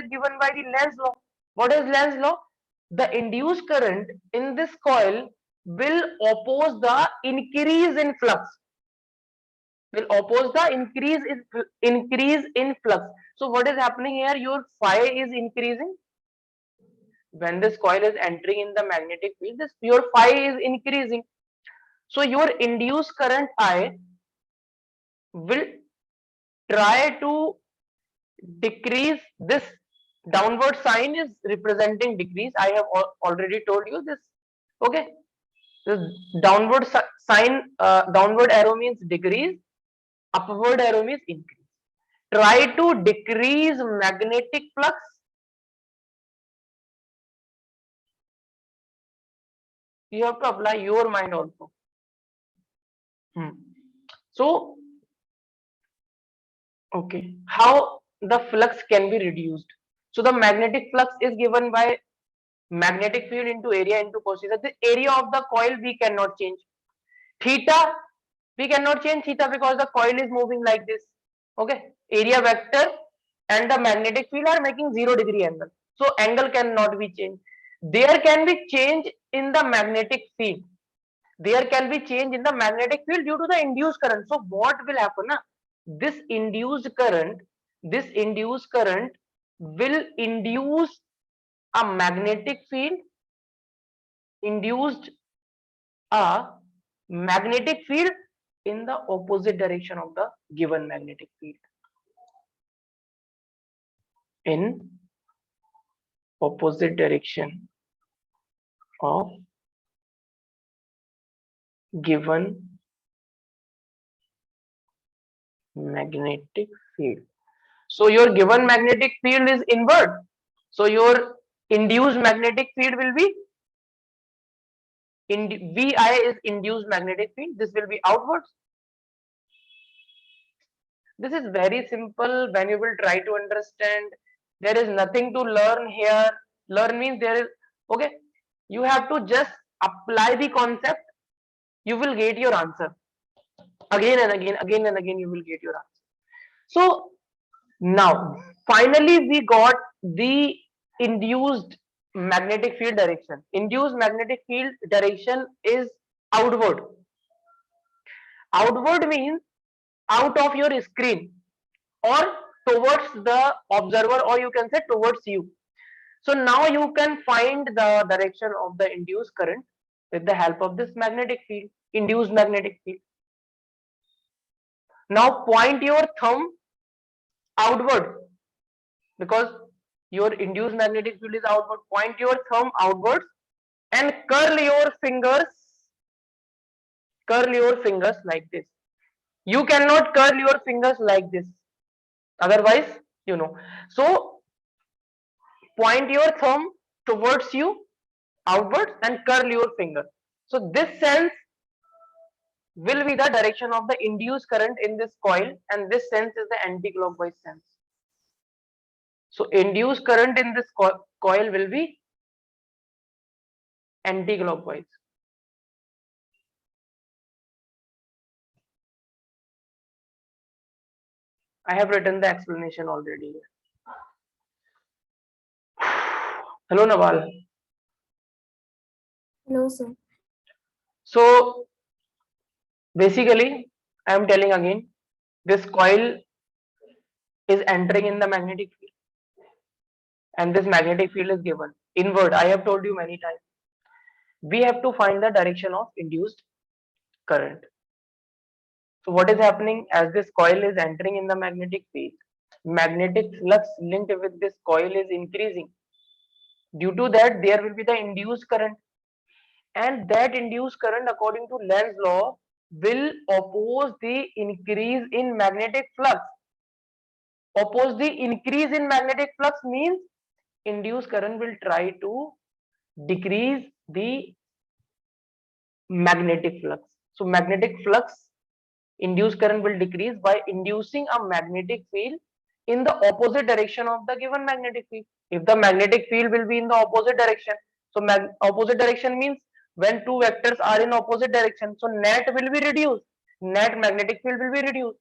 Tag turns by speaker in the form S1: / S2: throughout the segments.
S1: is given by the Lenz law. What is Lenz law? The induced current in this coil will oppose the increase in flux. Will oppose the increase in flux. So what is happening here? Your phi is increasing. When this coil is entering in the magnetic field, this your phi is increasing. So your induced current I will try to decrease. This downward sign is representing decrease. I have already told you this. Okay, the downward sign, downward arrow means decrease, upward arrow means increase. Try to decrease magnetic flux. You have to apply your mind also. So, okay, how the flux can be reduced? So the magnetic flux is given by magnetic field into area into cosine. The area of the coil we cannot change. Theta, we cannot change theta because the coil is moving like this. Okay, area vector and the magnetic field are making 0-degree angle. So angle cannot be changed. There can be change in the magnetic field. There can be change in the magnetic field due to the induced current. So what will happen? This induced current will induce a magnetic field, induced a magnetic field in the opposite direction of the given magnetic field. In opposite direction of given magnetic field. So your given magnetic field is inward. So your induced magnetic field will be VI is induced magnetic field. This will be outwards. This is very simple. When you will try to understand, there is nothing to learn here. Learn means there is, okay, you have to just apply the concept. You will get your answer. Again and again you will get your answer. So now finally we got the induced magnetic field direction. Induced magnetic field direction is outward. Outward means out of your screen or towards the observer, or you can say towards you. So now you can find the direction of the induced current with the help of this magnetic field, induced magnetic field. Now point your thumb outward because your induced magnetic field is outward. Point your thumb outwards and curl your fingers like this. You cannot curl your fingers like this, otherwise you know. So point your thumb towards you outwards and curl your finger. So this sense will be the direction of the induced current in this coil, and this sense is the anti-clockwise sense. So induced current in this coil will be anti-clockwise. I have written the explanation already. Hello Nawal.
S2: Hello sir.
S1: So basically I am telling again, this coil is entering in the magnetic field and this magnetic field is given inward. I have told you many times. We have to find the direction of induced current. So what is happening as this coil is entering in the magnetic field? Magnetic flux linked with this coil is increasing. Due to that, there will be the induced current, and that induced current, according to Lenz law, will oppose the increase in magnetic flux. Oppose the increase in magnetic flux means induced current will try to decrease the magnetic flux. So magnetic flux, induced current will decrease by inducing a magnetic field in the opposite direction of the given magnetic field. If the magnetic field will be in the opposite direction, so opposite direction means when two vectors are in opposite direction, so net will be reduced. Net magnetic field will be reduced.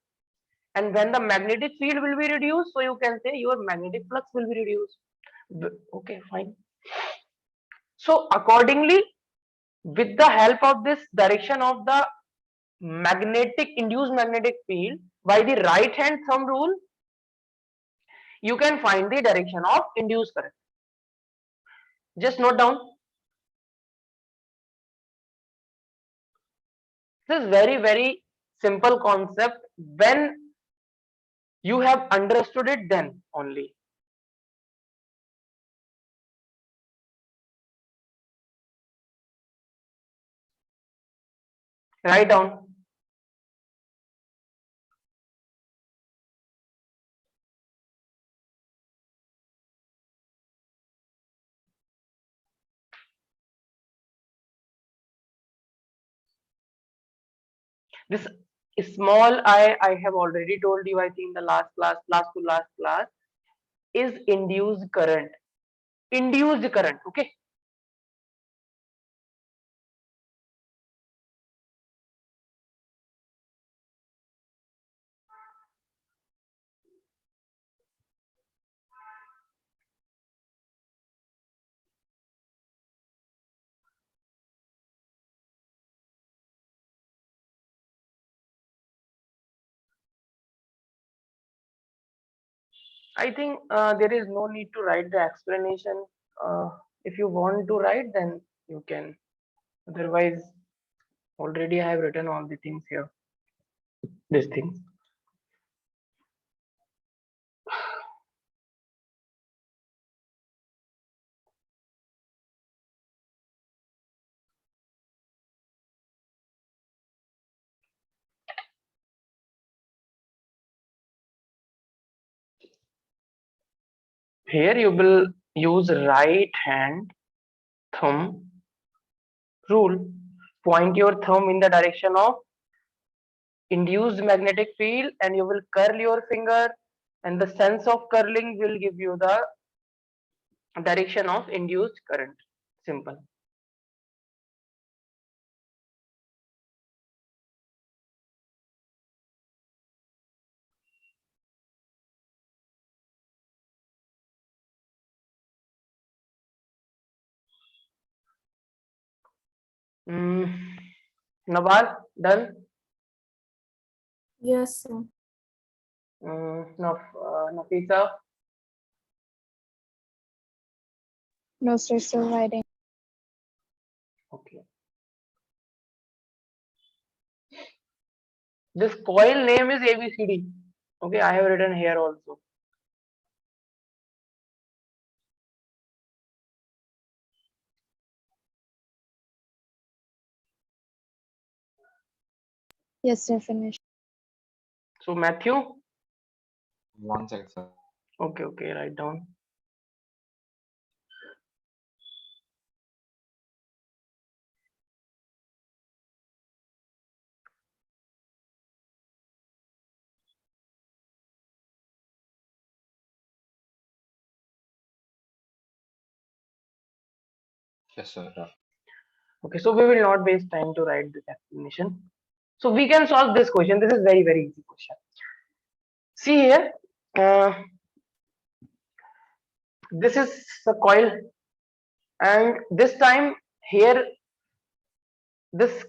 S1: and when the magnetic field will be reduced, so you can say your magnetic flux will be reduced. Okay, fine. So accordingly, with the help of this direction of the induced magnetic field by the right hand thumb rule, you can find the direction of induced current. Just note down. This is very simple concept. When you have understood it, then only. Write down. This small I have already told you, I think the last class is induced current. Induced current, okay? I think there is no need to write the explanation. If you want to write, then you can. Otherwise, already I have written all the things here. These things. Here you will use right hand thumb rule. Point your thumb in the direction of induced magnetic field and you will curl your finger, and the sense of curling will give you the direction of induced current. Simple. Nawal, done?
S2: Yes, sir.
S1: Nafisa?
S2: No stress, sir. Writing.
S1: Okay. This coil name is ABCD. Okay, I have written here also.
S2: Yes, sir. Finish.
S1: So Matthew?
S3: One second, sir.
S1: Okay, write down.
S3: Yes, sir.
S1: Okay, so we will not waste time to write this explanation. So we can solve this question. This is very easy question. See here, this is the coil, and this time here, this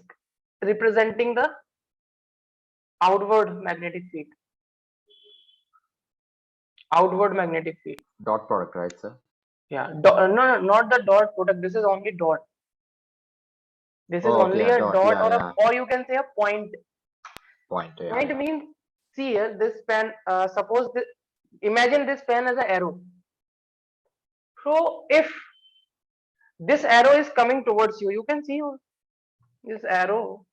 S1: representing the outward magnetic field. Outward magnetic field.
S3: Dot product, right, sir?
S1: Yeah. No, not the dot product. This is only dot. This is
S3: Oh, okay,
S1: only
S3: yeah,
S1: a
S3: dot.
S1: dot,
S3: Yeah.
S1: or you can say a point.
S3: Point. Yeah.
S1: Point means, see here, this pen. Suppose this, imagine this pen as an arrow. So if this arrow is coming towards you, you can see this arrow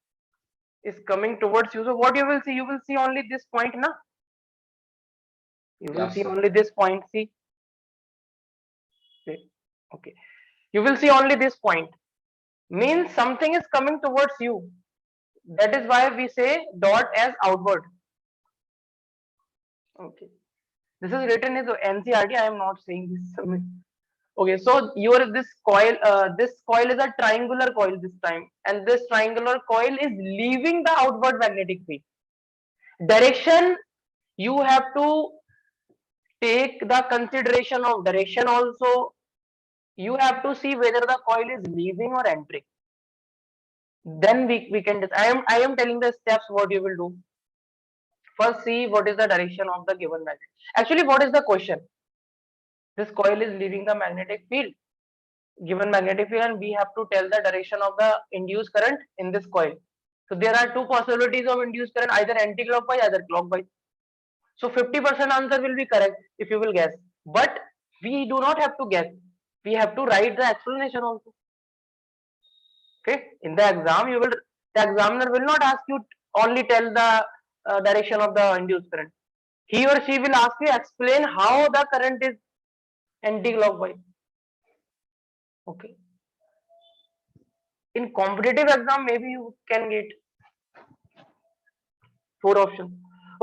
S1: is coming towards you. So what you will see? You will see only this point, na? You will
S3: Yes,
S1: see
S3: sir.
S1: only this point. See. Okay. You will see only this point. Means something is coming towards you. That is why we say dot as outward. Okay. This is written in the NCRT. I am not saying this. Okay, so this coil is a triangular coil this time, and this triangular coil is leaving the outward magnetic field. Direction you have to take the consideration of direction also. You have to see whether the coil is leaving or entering. Then we can I am telling the steps what you will do. First, see what is the direction of the given magnet. Actually, what is the question? This coil is leaving the magnetic field, given magnetic field, and we have to tell the direction of the induced current in this coil. So there are two possibilities of induced current, either anti-clockwise, either clockwise. So 50% answer will be correct if you will guess. But we do not have to guess. We have to write the explanation also. Okay. In the exam, the examiner will not ask you only tell the direction of the induced current. He or she will ask you explain how the current is anti-clockwise. Okay. In competitive exam, maybe you can get 4 options.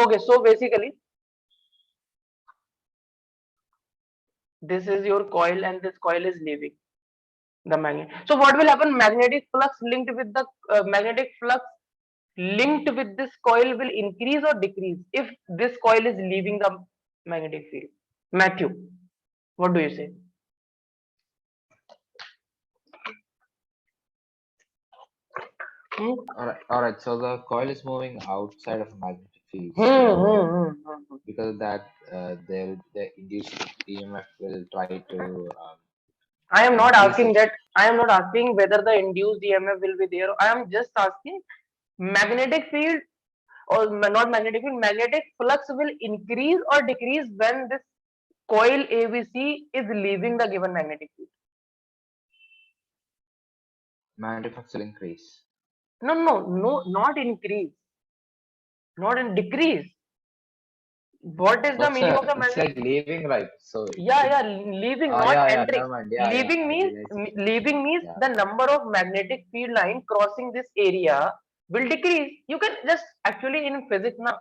S1: Okay. So basically, this is your coil, and this coil is leaving the magnet. So what will happen? Magnetic flux linked with the magnetic flux linked with this coil will increase or decrease if this coil is leaving the magnetic field. Matthew, what do you say?
S3: All right. So the coil is moving outside of magnetic field.
S1: Hmm,
S3: So because of that, the induced EMF will try to
S1: I am not
S3: increase
S1: asking
S3: it.
S1: that. I am not asking whether the induced EMF will be there. I am just asking magnetic field or not magnetic field. Magnetic flux will increase or decrease when this coil ABC is leaving the given magnetic field.
S3: Magnetic flux will increase.
S1: No, not increase, not in decrease. What is the
S3: But
S1: meaning of
S3: sir,
S1: the
S3: it's
S1: magnetic?
S3: like leaving, right? So it
S1: Yeah,
S3: should.
S1: yeah, leaving, not
S3: Yeah, yeah.
S1: entering.
S3: Never mind.
S1: Leaving
S3: I
S1: means
S3: get it.
S1: leaving means
S3: Yeah.
S1: the number of magnetic field line crossing this area will decrease. You can just actually in physics now.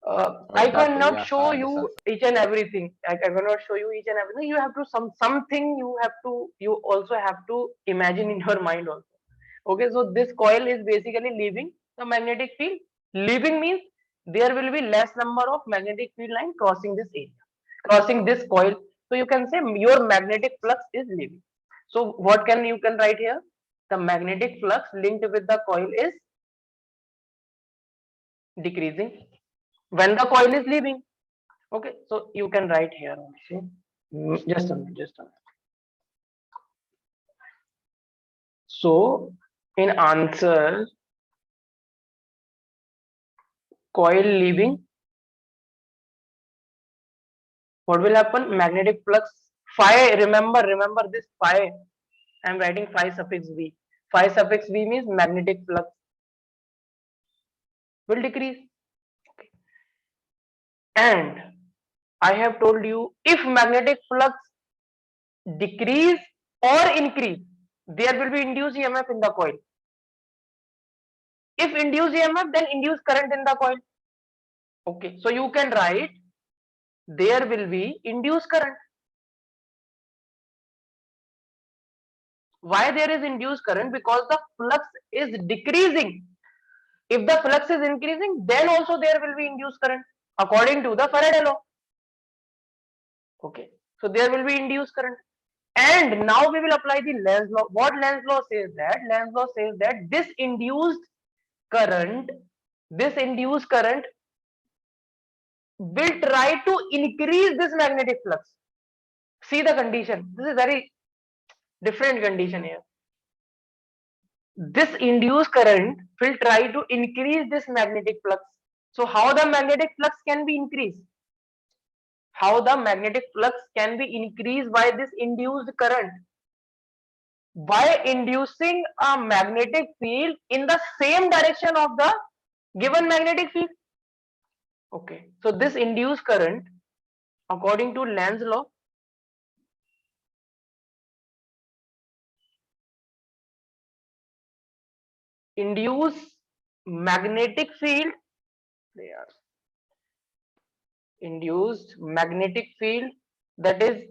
S1: I
S3: That way,
S1: cannot
S3: yeah,
S1: show
S3: I
S1: you
S3: understand.
S1: each and everything. I cannot show you each and everything. You have to something you have to you also have to imagine in your mind also. Okay, so this coil is basically leaving the magnetic field. Leaving means there will be less number of magnetic field line crossing this area, crossing this coil. So you can say your magnetic flux is leaving. So what can you can write here? The magnetic flux linked with the coil is decreasing when the coil is leaving. Okay, so you can write here also. Just a minute, just a minute. So in answer, coil leaving, what will happen? Magnetic flux phi. Remember this phi. I am writing phi suffix v. Phi suffix v means magnetic flux will decrease. Okay. And I have told you if magnetic flux decrease or increase, there will be induced EMF in the coil. If induced EMF, then induced current in the coil. Okay, so you can write there will be induced current. Why there is induced current? Because the flux is decreasing. If the flux is increasing, then also there will be induced current according to the Faraday law. Okay, so there will be induced current. And now we will apply the Lenz law. What Lenz law says that? Lenz law says that current, this induced current will try to increase this magnetic flux. See the condition. This is very different condition here. This induced current will try to increase this magnetic flux. So how the magnetic flux can be increased? How the magnetic flux can be increased by this induced current? By inducing a magnetic field in the same direction of the given magnetic field. Okay, so this induced current, according to Lenz law, induce magnetic field, they are induced magnetic field, that is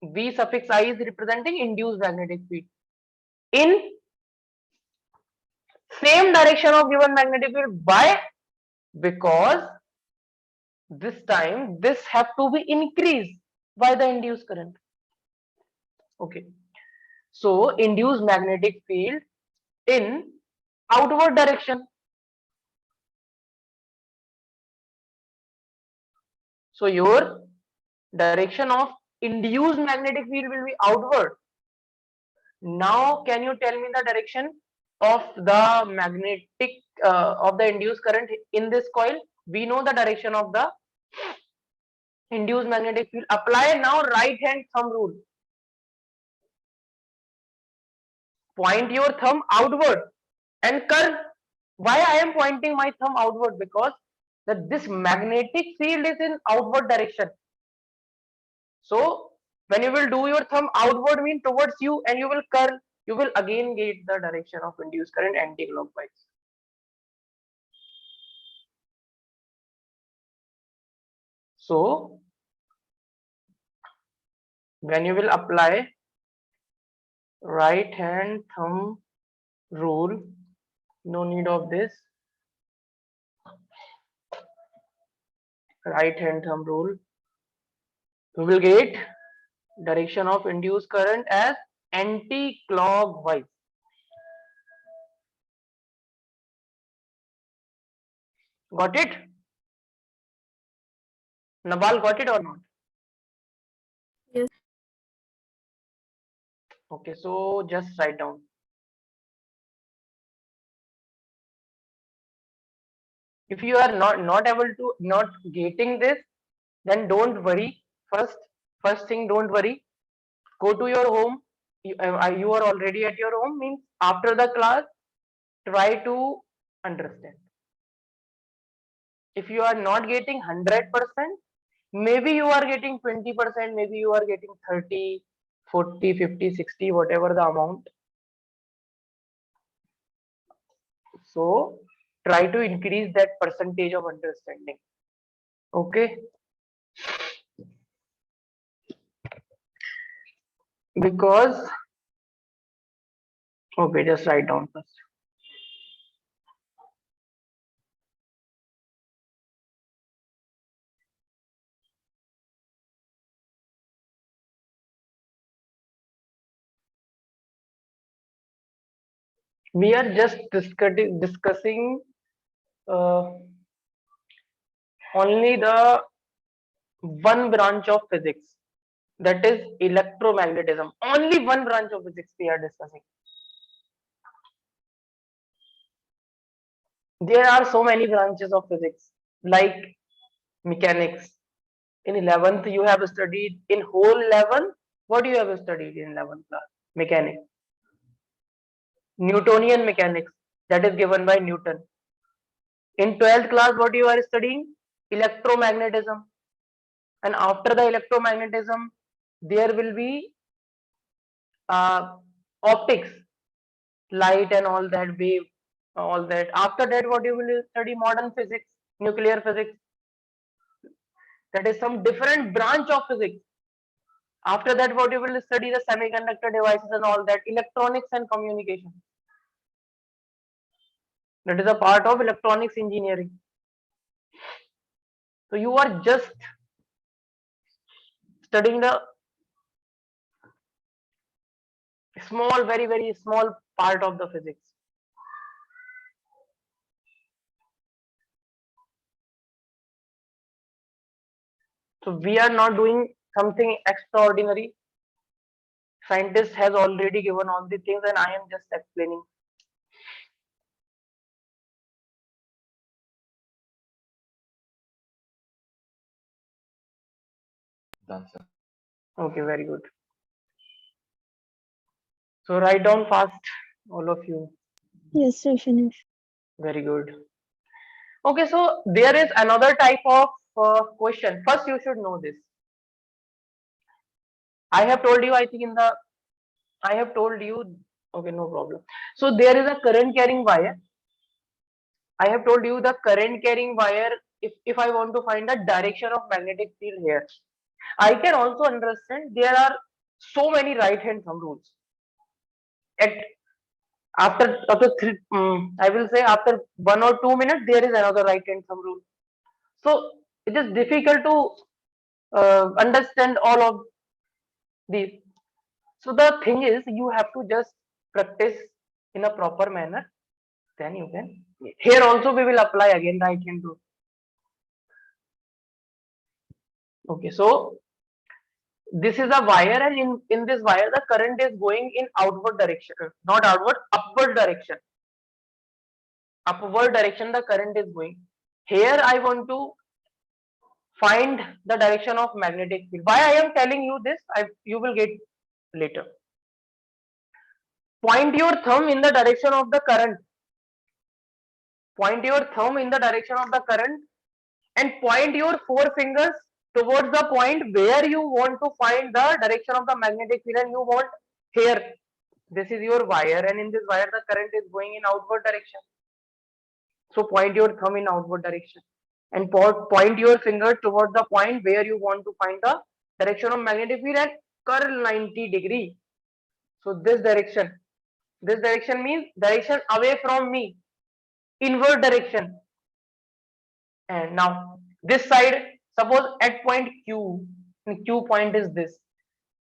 S1: V suffix I is representing induced magnetic field in same direction of given magnetic field. Why? Because This time this have to be increased by the induced current. Okay, so induced magnetic field in outward direction. So your direction of induced magnetic field will be outward. Now can you tell me the direction of the magnetic of the induced current in this coil? We know the direction of the induced magnetic field. Apply now right hand thumb rule. Point your thumb outward and curve. Why I am pointing my thumb outward? Because that this magnetic field is in outward direction. So when you will do your thumb outward mean towards you and you will curl, you will again get the direction of induced current anti-clockwise. So when you will apply right hand thumb rule, no need of this right hand thumb rule, you will get direction of induced current as anti-clockwise. Got it? Nabal, got it or not?
S2: Yes.
S1: Okay, so just write down. If you are not able to not getting this, then don't worry. First thing, don't worry. Go to your home. You are already at your home. Means after the class, try to understand. If you are not getting 100%, maybe you are getting 20%, maybe you are getting 30, 40, 50, 60, whatever the amount. So try to increase that percentage of understanding. Okay, because okay, just write down first. We are just discussing uh, only the one branch of physics, that is electromagnetism. Only one branch of physics we are discussing. There are so many branches of physics like mechanics. In 11th you have studied, in whole 11, what you have studied in 11th class? Mechanics, Newtonian mechanics, that is given by Newton. In 12th class what you are studying? Electromagnetism. And after the electromagnetism there will be uh, optics, light and all that, wave, all that. After that what you will study? Modern physics, nuclear physics, that is some different branch of physics. After that what you will study? The semiconductor devices and all that, electronics and communication, that is a part of electronics engineering. So you are just studying the small, very small part of the physics. So we are not doing something extraordinary. Scientist has already given all the things and I am just explaining.
S3: Done, sir.
S1: Okay, very good. So write down fast, all of you.
S2: Yes, sir, finish.
S1: Very good. Okay, so there is another type of question. First, you should know this. I have told you, I think I have told you, okay, no problem. So there is a current carrying wire. I have told you the current carrying wire, if I want to find the direction of magnetic field here, I can also understand there are so many right hand thumb rules. At after three, I will say after 1 or 2 minutes, there is another right hand thumb rule. So It is difficult to understand all of these. So the thing is, you have to just practice in a proper manner. Then you can. Here also we will apply again right hand rule. Okay, so this is a wire, and in this wire the current is going in outward direction, not outward, upward direction. Upward direction the current is going. Here I want to find the direction of magnetic field. Why I am telling you this, you will get later. Point your thumb in the direction of the current. Point your thumb in the direction of the current and point your four fingers towards the point where you want to find the direction of the magnetic field, and you want here. This is your wire, and in this wire the current is going in outward direction. So point your thumb in outward direction and point your finger towards the point where you want to find the direction of magnetic field and curl 90 degree. So this direction means direction away from me, inward direction. And now this side, suppose at point Q, Q point is this.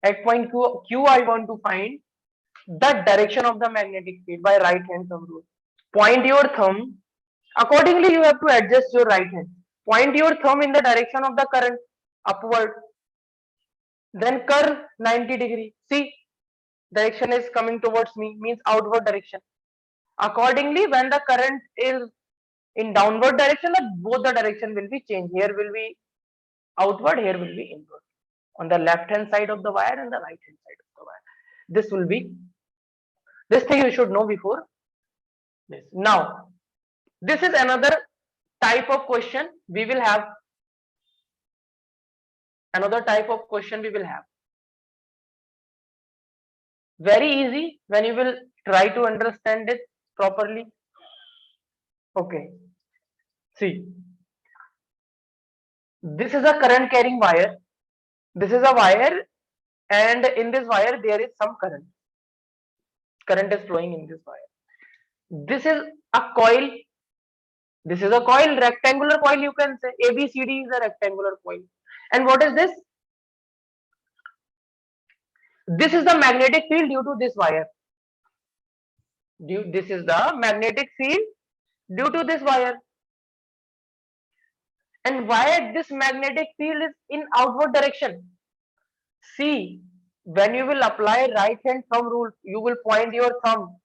S1: At point Q, I want to find the direction of the magnetic field by right hand thumb rule. Point your thumb. Accordingly, you have to adjust your right hand. Point your thumb in the direction of the current, upward. Then curl 90 degree. See, direction is coming towards me, means outward direction. Accordingly, when the current is in downward direction, both the direction will be changed. Here will be outward, here will be inward. On the left hand side of the wire and the right hand side of the wire. This will be, this thing you should know before this. Now, this is another type of question we will have. Another type of question we will have. Very easy when you will try to understand it properly. Okay. See, this is a current carrying wire. This is a wire, and in this wire there is some current. Current is flowing in this wire. This is a coil. This is a coil, rectangular coil, you can say. ABCD is a rectangular coil. And what is this? This is the magnetic field due to this wire. This is the magnetic field due to this wire. And why this magnetic field is in outward direction? See, when you will apply right hand thumb rule, you will point your thumb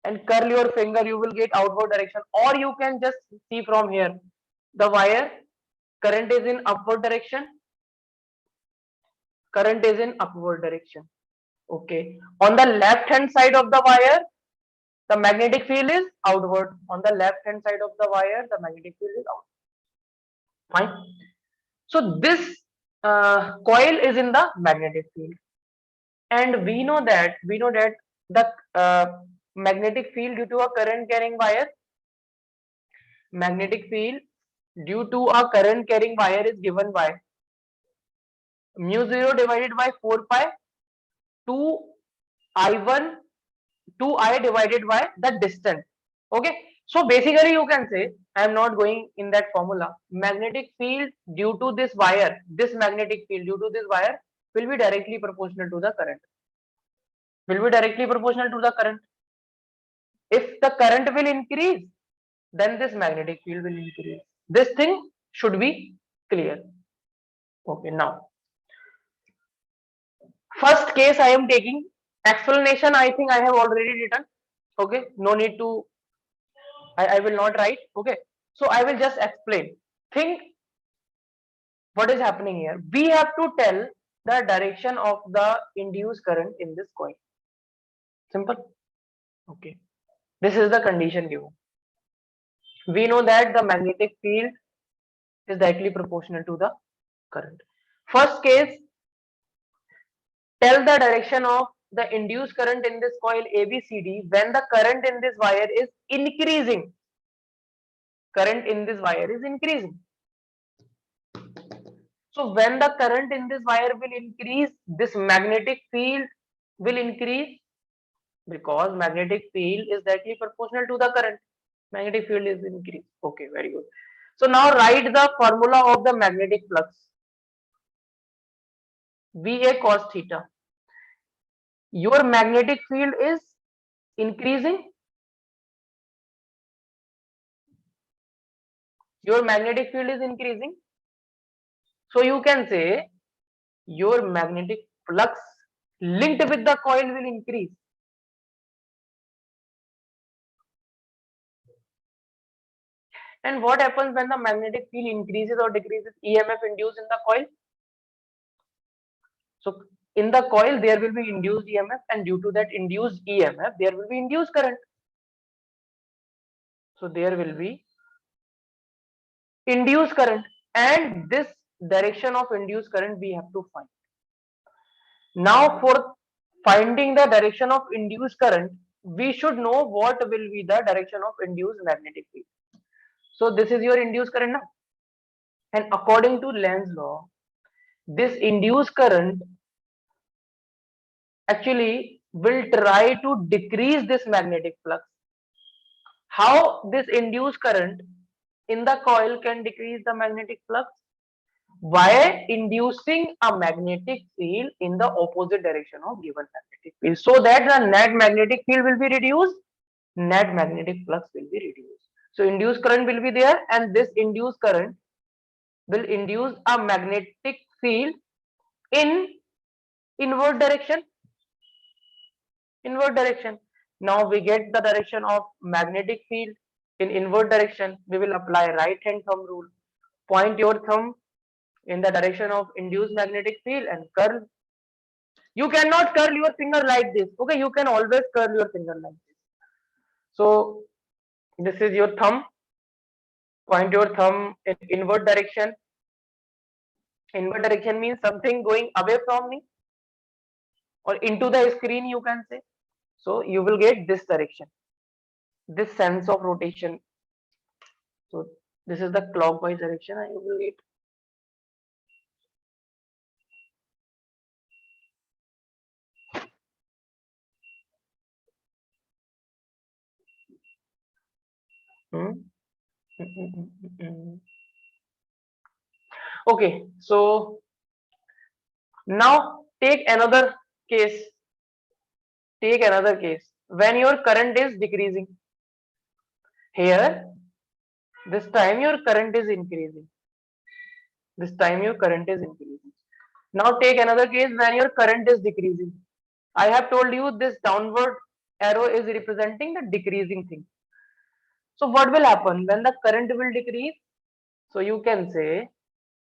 S1: and curl your finger, you will get outward direction. Or you can just see from here, the wire, current is in upward direction. Current is in upward direction. Okay. On the left hand side of the wire, the magnetic field is outward. On the left hand side of the wire, the magnetic field is outward. Fine. So this coil is in the magnetic field, and we know that the magnetic field due to a current carrying wire, magnetic field due to a current carrying wire is given by mu 0 divided by 4 pi 2 I1 2I divided by the distance. Okay, so basically you can say, I am not going in that formula. Magnetic field due to this wire, this magnetic field due to this wire will be directly proportional to the current. Will be directly proportional to the current. If the current will increase, then this magnetic field will increase. This thing should be clear. Okay, now first case I am taking. Explanation I think I have already written. Okay, no need to, I will not write. Okay, so I will just explain. Think what is happening here. We have to tell the direction of the induced current in this coil. Simple. Okay, this is the condition given. We know that the magnetic field is directly proportional to the current. First case, tell the direction of the induced current in this coil ABCD when the current in this wire is increasing. Current in this wire is increasing. So when the current in this wire will increase, this magnetic field will increase, because magnetic field is directly proportional to the current. Magnetic field is increased. Okay, very good. So now write the formula of the magnetic flux. Va cos theta. Your magnetic field is increasing. Your magnetic field is increasing. So you can say your magnetic flux linked with the coil will increase. And what happens when the magnetic field increases or decreases? EMF induced in the coil. So in the coil there will be induced EMF, and due to that induced EMF there will be induced current. So there will be induced current, and this direction of induced current we have to find. Now for finding the direction of induced current, we should know what will be the direction of induced magnetic field. So this is your induced current now, and according to Lenz law, this induced current actually will try to decrease this magnetic flux. How this induced current in the coil can decrease the magnetic flux? By inducing a magnetic field in the opposite direction of given magnetic field, so that the net magnetic field will be reduced, net magnetic flux will be reduced. So induced current will be there, and this induced current will induce a magnetic field in inward direction. Inward direction. Now we get the direction of magnetic field in inward direction. We will apply right hand thumb rule. Point your thumb in the direction of induced magnetic field and curl. You cannot curl your finger like this. Okay, you can always curl your finger like this. So this is your thumb. Point your thumb in inward direction. Inward direction means something going away from me or into the screen, you can say. So you will get this direction, this sense of rotation. So this is the clockwise direction I will get. Okay, so now take another case. Take another case when your current is decreasing. Here, this time your current is increasing. This time your current is increasing. Now take another case when your current is decreasing. I have told you this downward arrow is representing the decreasing thing. So what will happen when the current will decrease? So you can say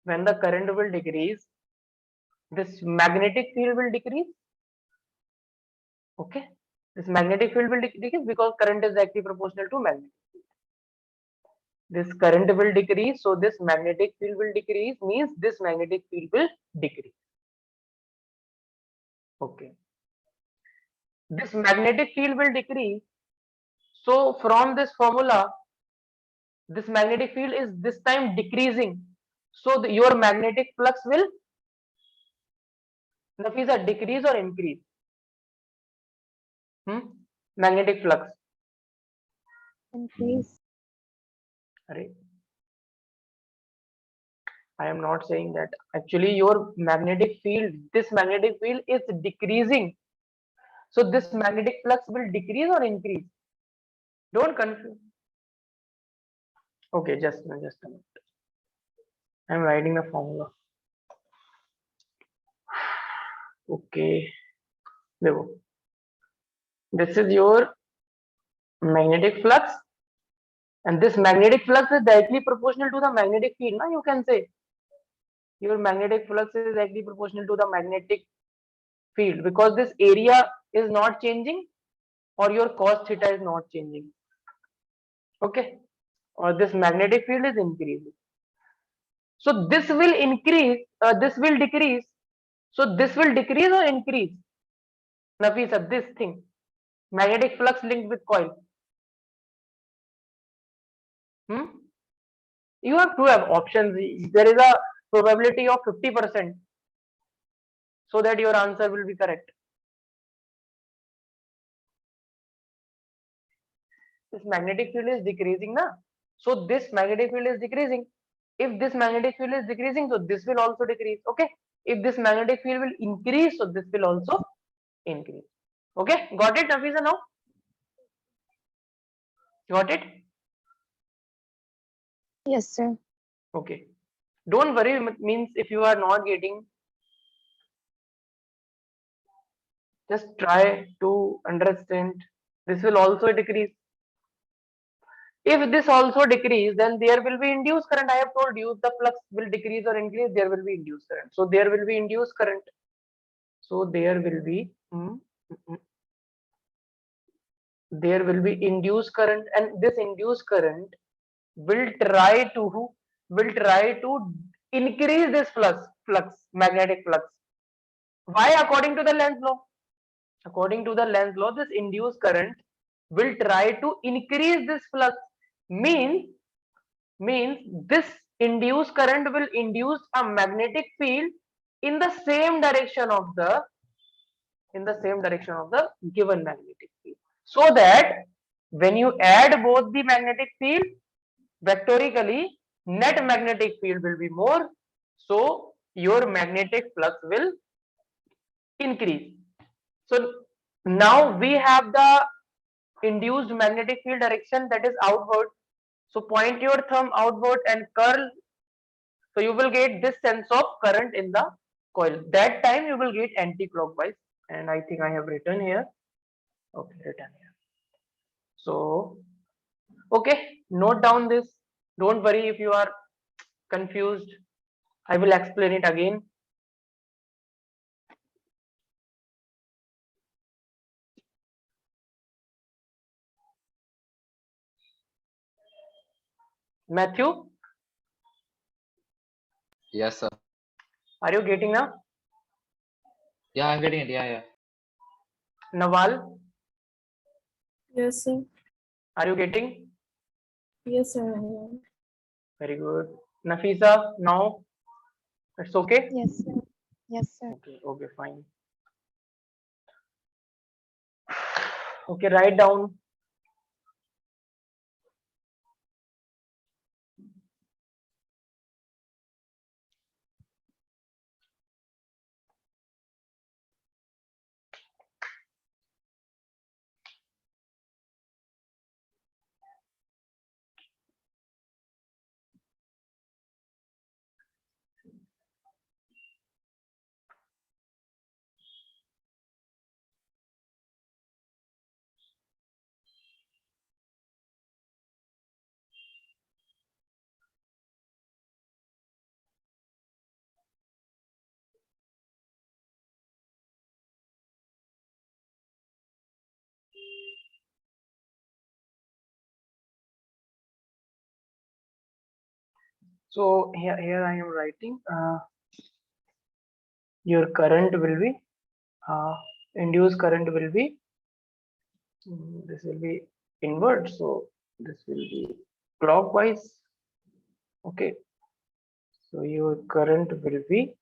S1: when the current will decrease, this magnetic field will decrease. Okay, this magnetic field will decrease because current is directly proportional to magnetic field. This current will decrease, so this magnetic field will decrease, means this magnetic field will decrease. Okay, this magnetic field will decrease. So from this formula, this magnetic field is this time decreasing. So your magnetic flux will, Nafisa, decrease or increase? Magnetic flux.
S2: Increase.
S1: Right. I am not saying that. Actually, your magnetic field, this magnetic field is decreasing. So this magnetic flux will decrease or increase? Don't confuse. Okay, just a minute. I'm writing the formula. Okay. This is your magnetic flux, and this magnetic flux is directly proportional to the magnetic field. Now you can say your magnetic flux is directly proportional to the magnetic field because this area is not changing or your cos theta is not changing. Okay, or this magnetic field is increasing. So this will increase, this will decrease. So this will decrease or increase? Nafisa, this thing, magnetic flux linked with coil. You have to have options. There is a probability of 50% so that your answer will be correct. This magnetic field is decreasing, na? So this magnetic field is decreasing. If this magnetic field is decreasing, so this will also decrease. Okay. If this magnetic field will increase, so this will also increase. Okay. Got it, Nafisa, now? Got it?
S2: Yes, sir.
S1: Okay. Don't worry, means if you are not getting, just try to understand. This will also decrease. If this also decrease, then there will be induced current. I have told you, if the flux will decrease or increase, there will be induced current. So there will be induced current. So there will be there will be induced current, and this induced current will try to increase this magnetic flux. Why? According to the Lenz law. According to the Lenz law, this induced current will try to increase this flux. Means this induced current will induce a magnetic field in the same direction of the given magnetic field, so that when you add both the magnetic field vectorically, net magnetic field will be more, so your magnetic flux will increase. So now we have the induced magnetic field direction, that is outward. So point your thumb outward and curl. So you will get this sense of current in the coil. That time you will get anti-clockwise, and I think I have written here. Okay, written here. So okay, note down this. Don't worry if you are confused. I will explain it again. Matthew,
S3: Yes, sir.
S1: are you getting now?
S3: Yeah, I'm getting it. Yeah, yeah.
S1: Nawal,
S2: Yes, sir.
S1: are you getting?
S2: Yes, sir. I am.
S1: Very good. Nafisa, now it's okay?
S2: Yes, sir. Yes, sir.
S1: Okay, okay, fine. Okay, write down. So here I am writing. Your current will be induced current will be this will be inward, so this will be clockwise. Okay, so your current will be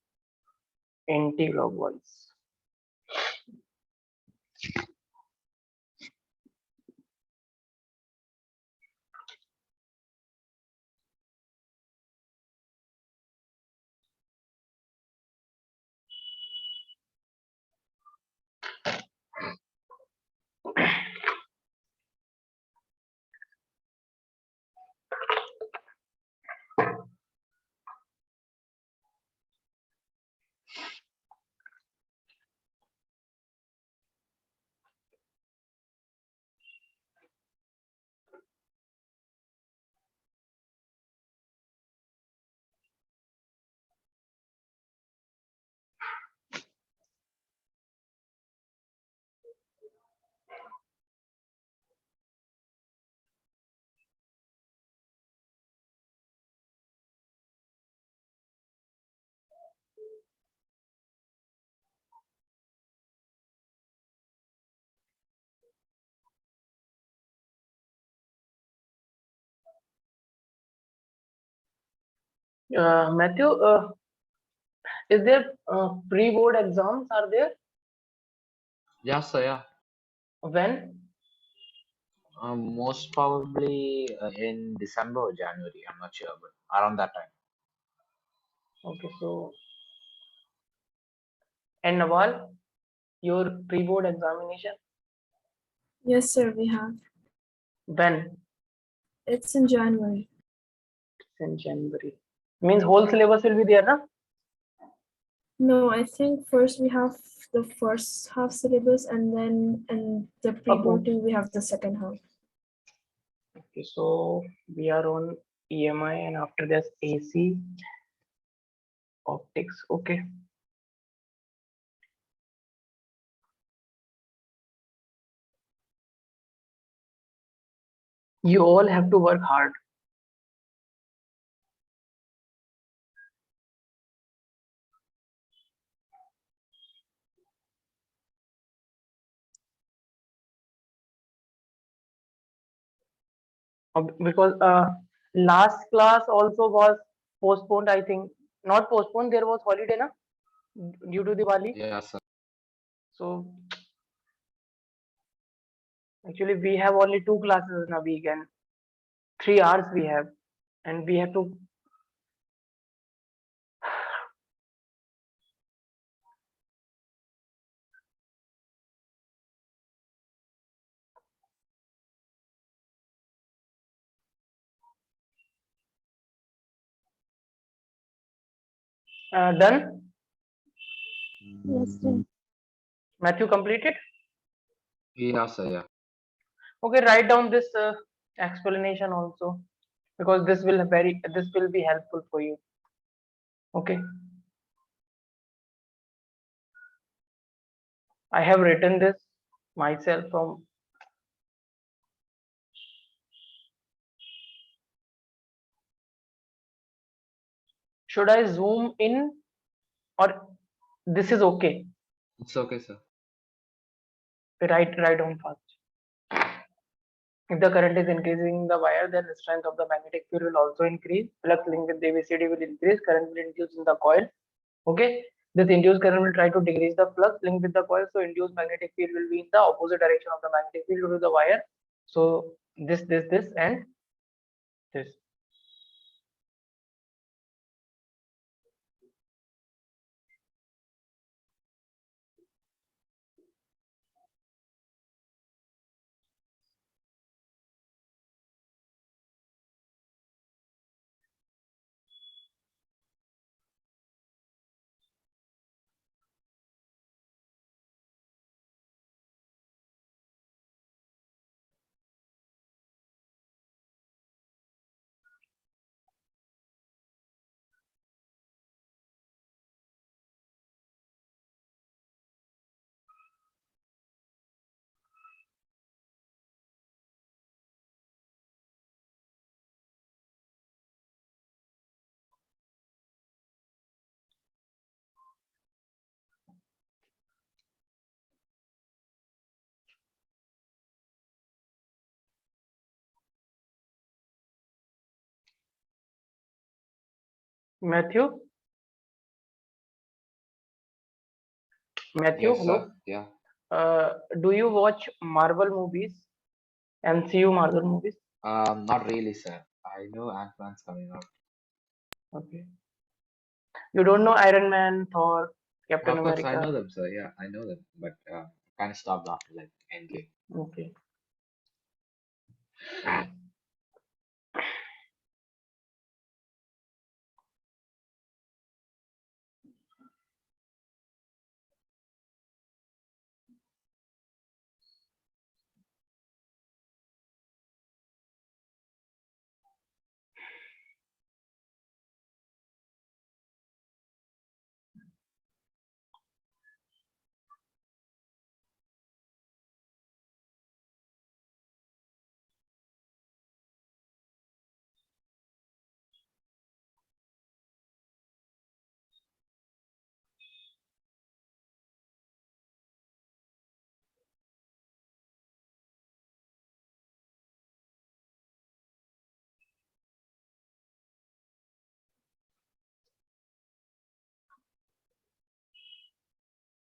S1: anti-clockwise. Matthew, is there pre-board exams are there?
S3: Yeah, sir. Yeah.
S1: When?
S3: Most probably in December or January. I'm not sure, but around that time.
S1: Okay, so and Nawal, your pre-board examination
S2: Yes, sir, we have.
S1: when?
S2: It's in January.
S1: It's in January. Means whole syllabus will be there, na?
S2: No, I think first we have the first half syllabus and then in the pre-boarding we have the second half.
S1: Okay, so we are on EMI and after this AC optics. Okay. You all have to work hard. Because last class also was postponed, I think. Not postponed, there was holiday, na? Due to Diwali.
S3: Yeah, sir.
S1: So actually we have only 2 classes in a week and 3 hours we have, and we have to done.
S2: Yes, sir.
S1: Matthew completed.
S3: Yeah, sir. Yeah.
S1: Okay, write down this explanation also, because this will be helpful for you. Okay, I have written this myself from. Should I zoom in or this is okay?
S3: It's okay, sir.
S1: Write down fast. If the current is increasing the wire, then the strength of the magnetic field will also increase. Flux linked with the ABCD will increase. Current will induce in the coil. Okay. This induced current will try to decrease the flux linked with the coil. So induced magnetic field will be in the opposite direction of the magnetic field to the wire. So this, and this. Matthew,
S3: Yes,
S1: hello.
S3: sir. Yeah.
S1: Do you watch Marvel movies? MCU Marvel movies?
S3: Not really, sir. I know Ant-Man's coming out.
S1: Okay. You don't know Iron Man, Thor, Captain
S3: Of course, I
S1: America?
S3: know them, sir. Yeah, I know them, but kind of stopped after like Endgame.
S1: Okay.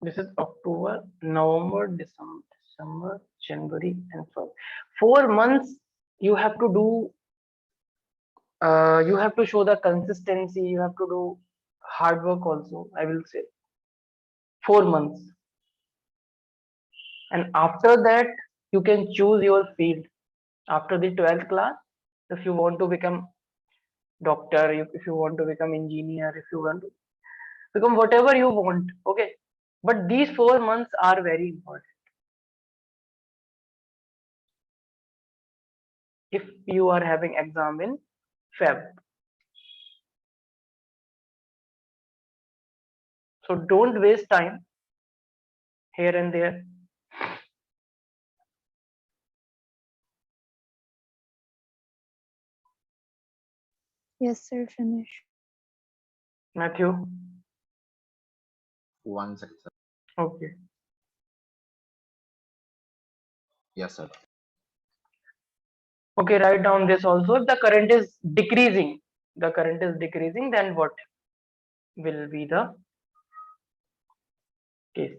S1: This is October, November, December. December, January, and February. 4 months you have to do. You have to show the consistency. You have to do hard work also. I will say 4 months, and after that you can choose your field. After the 12th class, if you want to become doctor, if you want to become engineer, if you want to become whatever you want, okay. But these 4 months are very important. If you are having exam in Feb, so don't waste time here and there.
S4: Yes, sir. Finish.
S1: Matthew,
S3: One second, sir.
S1: okay.
S3: Yes, sir.
S1: Okay, write down this also. If the current is decreasing, then what will be the case?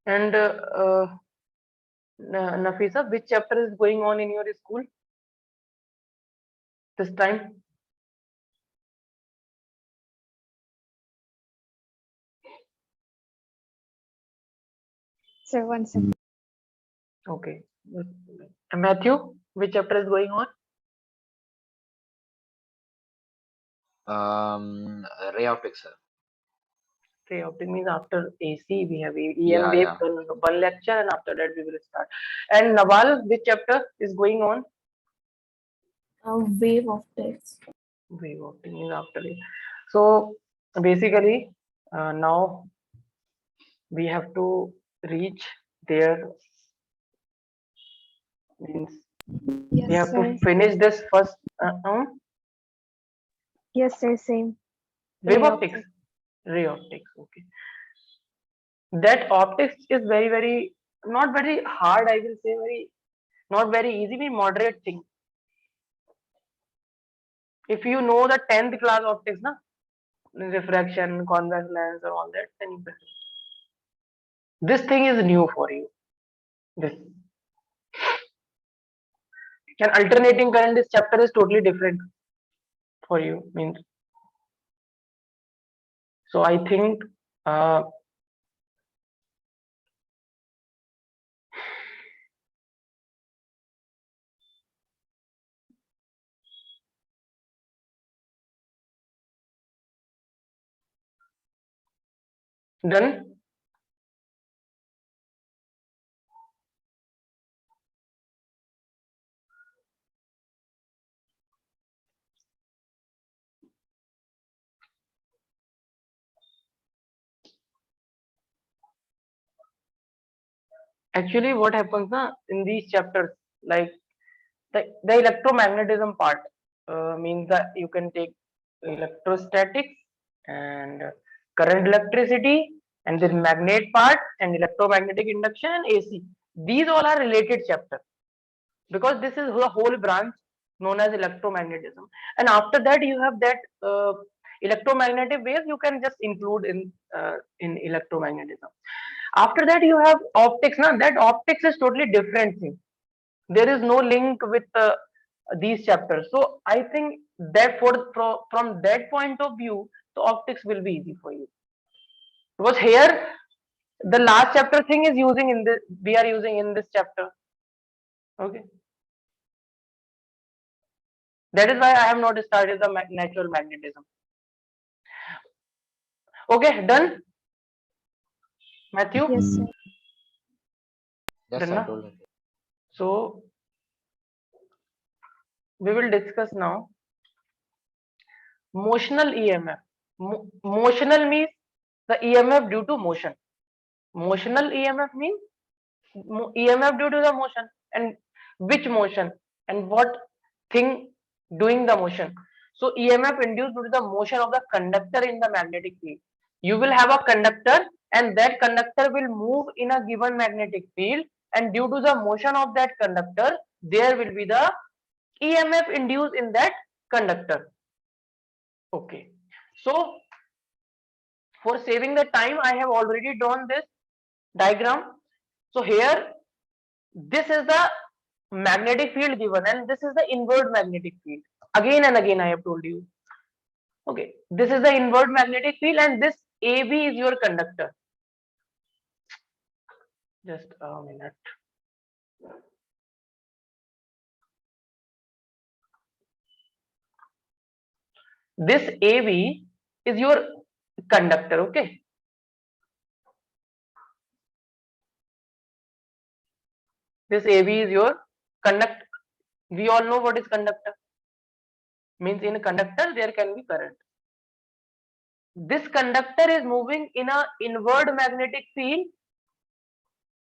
S1: And Nafisa, which chapter is going on in your school this time?
S4: Sir, 1 second.
S1: Okay. Matthew, which chapter is going on?
S3: Ray optics, sir.
S1: Ray optic means after AC we have
S3: Yeah,
S1: wave
S3: yeah.
S1: one lecture, and after that we will start. And Nawal, which chapter is going on?
S2: Wave optics.
S1: Wave optic means after it. So basically, now we have to reach there. Means we
S4: Yes,
S1: have to
S4: sir.
S1: finish this first.
S4: Yes, sir. Same.
S1: Wave
S4: Ray
S1: optics,
S4: optic.
S1: ray optics. Okay, that optics is very not very hard. I will say very not very easy, very moderate thing. If you know the 10th class optics, na, refraction, convex lens, or all that, then you can. This thing is new for you. This and alternating current. This chapter is totally different for you. Means so. I think uh, done. Actually, what happens na, in these chapters, like the electromagnetism part, means that you can take electrostatics and current electricity, and then magnet part and electromagnetic induction and AC. These all are related chapters because this is the whole branch known as electromagnetism. And after that, you have that electromagnetic waves. You can just include in electromagnetism. After that, you have optics. Now that optics is totally different thing. There is no link with these chapters. So I think that from that point of view, the optics will be easy for you because here the last chapter thing is using in this. We are using in this chapter. Okay, that is why I have not started the natural magnetism. Okay, done, Matthew.
S4: Yes, sir.
S3: Yes,
S1: Done
S3: I
S1: na?
S3: told him.
S1: So we will discuss now motional EMF. Motional means the EMF due to motion. Motional EMF means EMF due to the motion, and which motion and what thing doing the motion. So EMF induced due to the motion of the conductor in the magnetic field. You will have a conductor and that conductor will move in a given magnetic field, and due to the motion of that conductor there will be the EMF induced in that conductor. Okay, so for saving the time I have already drawn this diagram. So here this is the magnetic field given and this is the inward magnetic field. Again and again I have told you. Okay, this is the inward magnetic field and this AB is your conductor. Just a minute. This AB is your conductor, okay? This AB is your conductor. We all know what is conductor. Means in a conductor there can be current. This conductor is moving in a inward magnetic field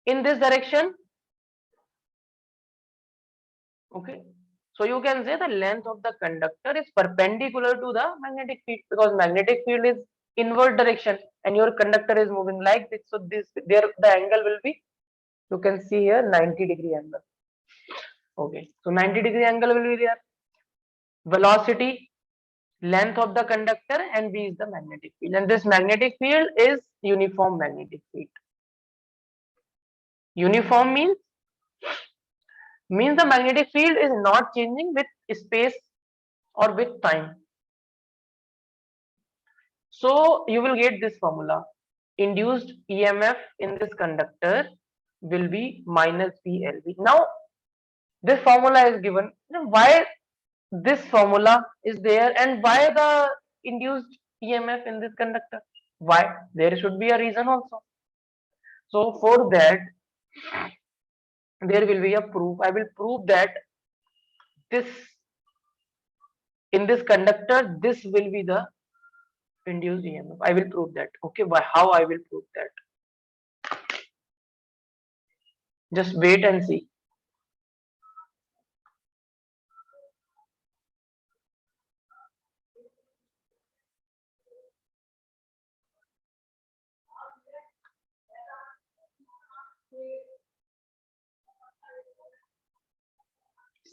S1: in this direction. Okay. So you can say the length of the conductor is perpendicular to the magnetic field because magnetic field is inward direction and your conductor is moving like this. So this there the angle will be, you can see here 90-degree angle. Okay. So 90-degree angle will be there. Velocity, length of the conductor, and V is the magnetic field. And this magnetic field is uniform magnetic field. Uniform means the magnetic field is not changing with space or with time. So you will get this formula. Induced EMF in this conductor will be minus VLV. Now this formula is given. Why this formula is there and why the induced EMF in this conductor? Why? There should be a reason also. So for that there will be a proof. I will prove that this in this conductor this will be the induced EMF. I will prove that. Okay, why? How I will prove that? Just wait and see.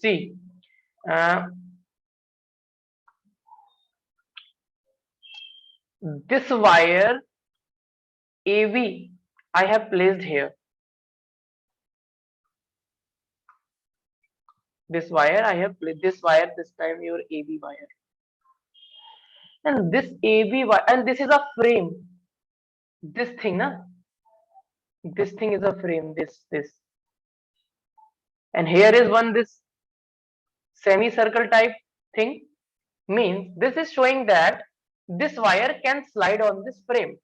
S1: See, this wire AV I have placed here. This wire I have placed, this wire this time your AB wire. And this AB wire, and this is a frame. This thing, na? This thing is a frame, this. And here is one this semicircle type thing. Means this is showing that this wire can slide on this frame.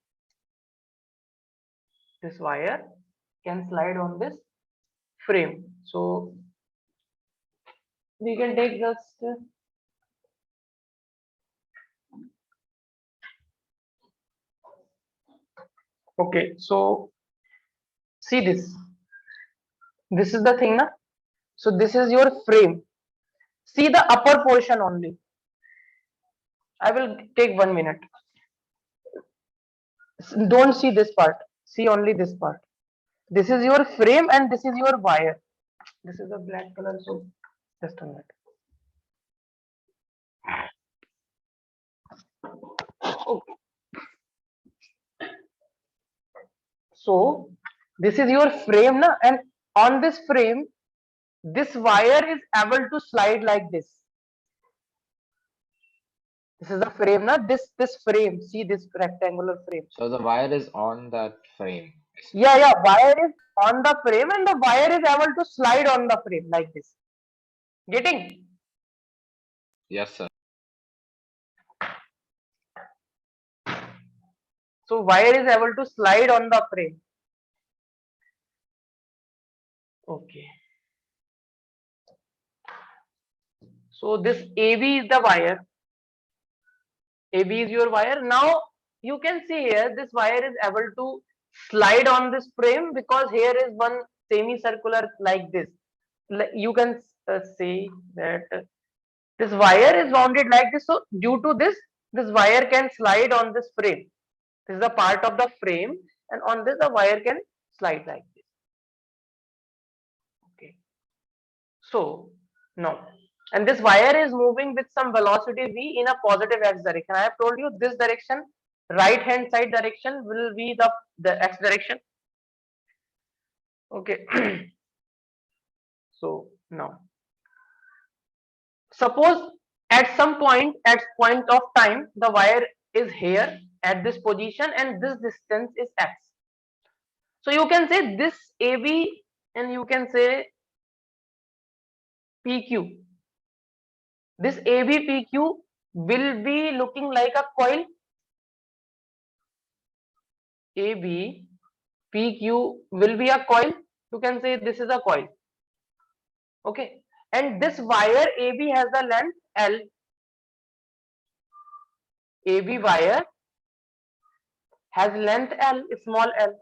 S1: This wire can slide on this frame. So we can take just okay. So see this. This is the thing, na? So this is your frame. See the upper portion only. I will take 1 minute. Don't see this part. See only this part. This is your frame and this is your wire. This is a black color, so just a minute. Okay. So this is your frame, na? And on this frame, this wire is able to slide like this. This is the frame, na? This frame. See this rectangular frame.
S3: So the wire is on that frame.
S1: Yeah, wire is on the frame and the wire is able to slide on the frame like this. Getting?
S3: Yes, sir.
S1: So wire is able to slide on the frame. Okay. So this AB is the wire. AB is your wire. Now you can see here this wire is able to slide on this frame because here is one semicircular like this. You can see that This wire is wounded like this. So due to this, this wire can slide on this frame. This is a part of the frame, and on this the wire can slide like this. Okay. So now, and this wire is moving with some velocity v in a positive x direction. I have told you this direction, right hand side direction, will be the x direction. Okay. So now, suppose at some point, at point of time, the wire is here at this position and this distance is x. So you can say this AB and you can say PQ. This AB PQ will be looking like a coil. AB PQ will be a coil. You can say this is a coil. Okay. And this wire AB has a length L. AB wire has length L, small l.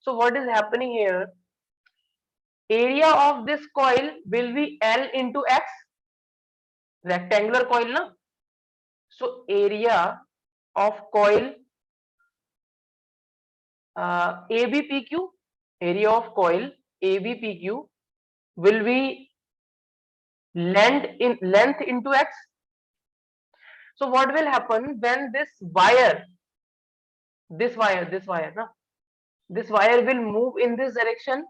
S1: So what is happening here? Area of this coil will be L into X. Rectangular coil, na? So area of coil ABPQ, area of coil ABPQ will be length into X. So what will happen when this wire, na, this wire will move in this direction.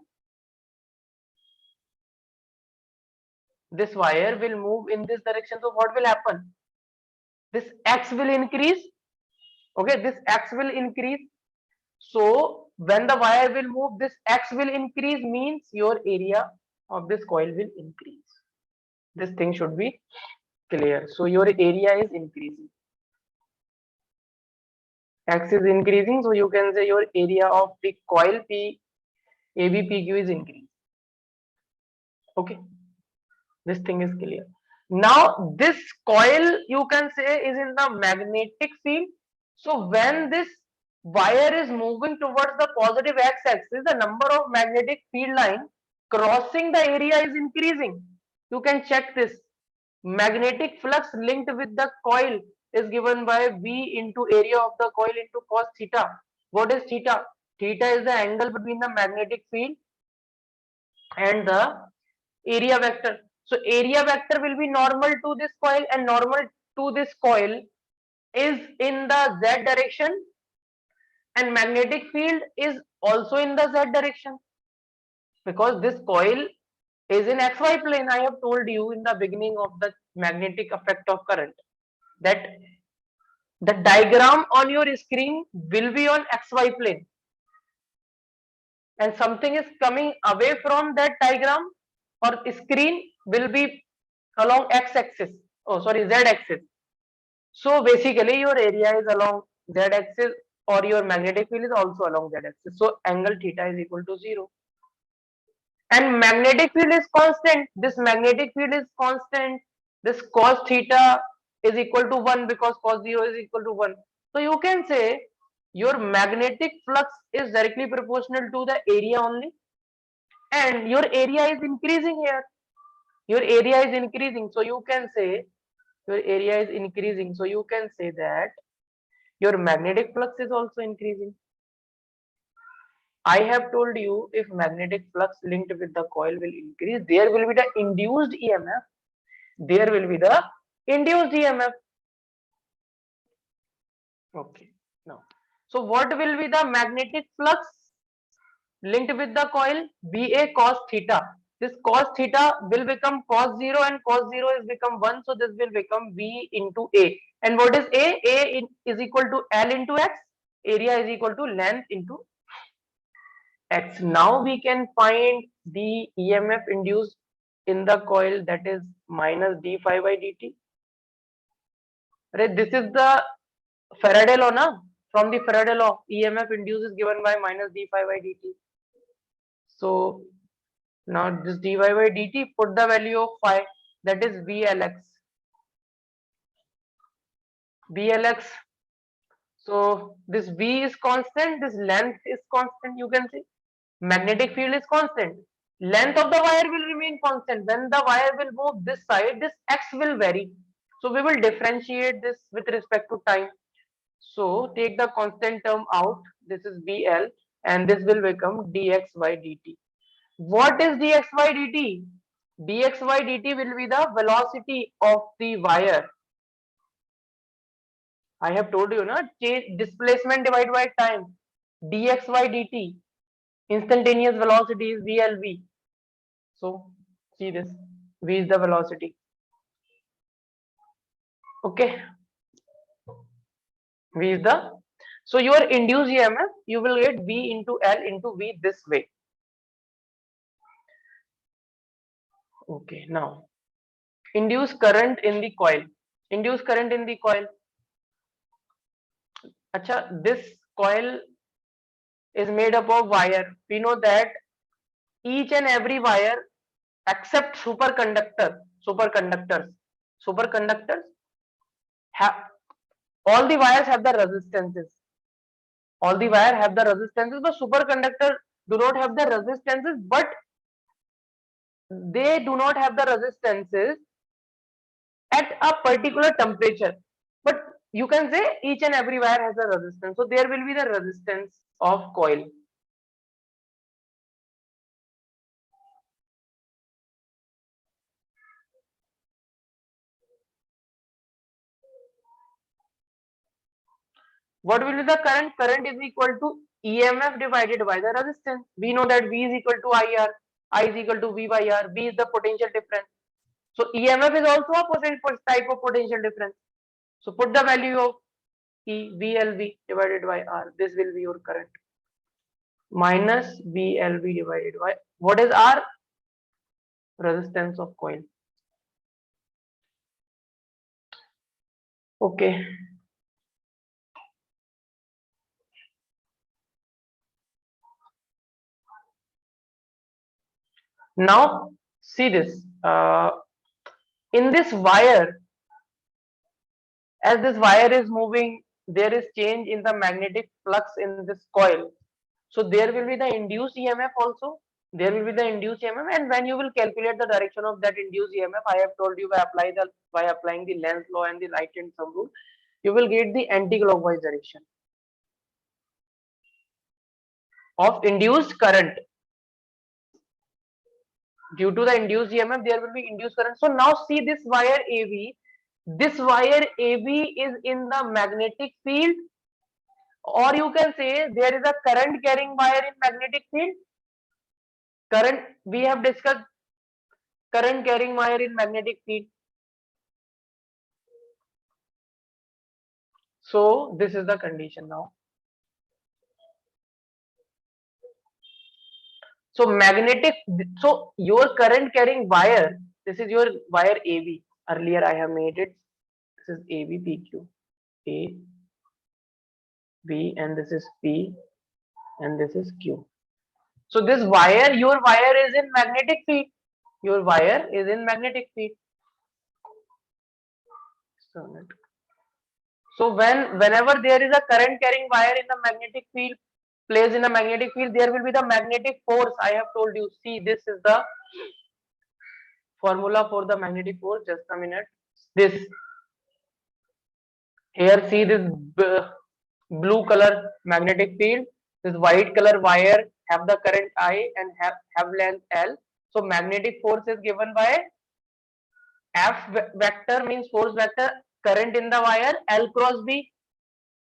S1: This wire will move in this direction. So what will happen? This X will increase. Okay, this X will increase. So when the wire will move, this X will increase, means your area of this coil will increase. This thing should be clear. So your area is increasing. X is increasing, so you can say your area of the coil P ABPQ is increasing. Okay, this thing is clear. Now this coil, you can say, is in the magnetic field. So when this wire is moving towards the positive x-axis, the number of magnetic field line crossing the area is increasing. You can check this. Magnetic flux linked with the coil is given by V into area of the coil into cos theta. What is theta? Theta is the angle between the magnetic field and the area vector. So area vector will be normal to this coil, and normal to this coil is in the z direction, and magnetic field is also in the z direction, because this coil is in xy plane. I have told you in the beginning of the magnetic effect of current that the diagram on your screen will be on xy plane, and something is coming away from that diagram or screen will be along x-axis. Oh, sorry, z-axis. So basically your area is along z-axis, or your magnetic field is also along z-axis. So angle theta is equal to 0. And magnetic field is constant. This magnetic field is constant. This cos theta is equal to 1 because cos 0 is equal to 1. So you can say your magnetic flux is directly proportional to the area only, and your area is increasing here. Your area is increasing, so you can say your area is increasing. So you can say that your magnetic flux is also increasing. I have told you if magnetic flux linked with the coil will increase, there will be the induced EMF. There will be the induced EMF. Okay. Now, so what will be the magnetic flux linked with the coil? VA cos theta. This cos theta will become cos 0, and cos 0 is become 1. So this will become V into A. And what is A? A is equal to L into X. Area is equal to length into X. Now we can find the EMF induced in the coil, that is minus d phi by dt. Right, this is the Faraday law, na? From the Faraday law, EMF induced is given by minus d phi by dt. So now this dy by dt, put the value of phi, that is VLX. VLX. So this V is constant, this length is constant. You can see magnetic field is constant, length of the wire will remain constant. When the wire will move this side, this x will vary. So we will differentiate this with respect to time. So take the constant term out. This is BL and this will become dx by dt. What is dx by dt? Dx by dt will be the velocity of the wire. I have told you, na, change displacement divided by time. Dx by dt. Instantaneous velocity is VLV. So see this. V is the velocity. Okay. V is the. So your induced EMF, you will get V into L into V this way. Okay. Now, induced current in the coil. Induced current in the coil. Acha, this coil is made up of wire. We know that each and every wire except superconductors have, all the wires have the resistances. All the wire have the resistances, but superconductor do not have the resistances, but they do not have the resistances at a particular temperature. But you can say each and every wire has a resistance. So there will be the resistance of coil. What will be the current? Current is equal to EMF divided by the resistance. We know that V is equal to IR, I is equal to V by R, V is the potential difference. So EMF is also a type of potential difference. So put the value of E, VLV divided by R. This will be your current. Minus VLV divided by, what is R? Resistance of coil. Okay. Now see this. In this wire, as this wire is moving, there is change in the magnetic flux in this coil. So there will be the induced EMF also. There will be the induced EMF, and when you will calculate the direction of that induced EMF, I have told you by applying the Lenz law and the right-hand thumb rule, you will get the anti-clockwise direction of induced current. Due to the induced EMF, there will be induced current. So now see this wire AB. This wire AB is in the magnetic field, or you can say there is a current carrying wire in magnetic field. Current, we have discussed current carrying wire in magnetic field. So this is the condition now. So magnetic, so your current carrying wire, this is your wire AB. Earlier I have made it. This is AB, PQ, A, B, and this is P, and this is Q. So this wire, your wire is in magnetic field. Your wire is in magnetic field. So whenever there is a current carrying wire in the magnetic field, placed in a magnetic field, there will be the magnetic force. I have told you. See, this is the formula for the magnetic force. Just a minute. This here, see this blue color magnetic field. This white color wire have the current I and have length L. So magnetic force is given by F vector, means force vector, current in the wire, L cross B.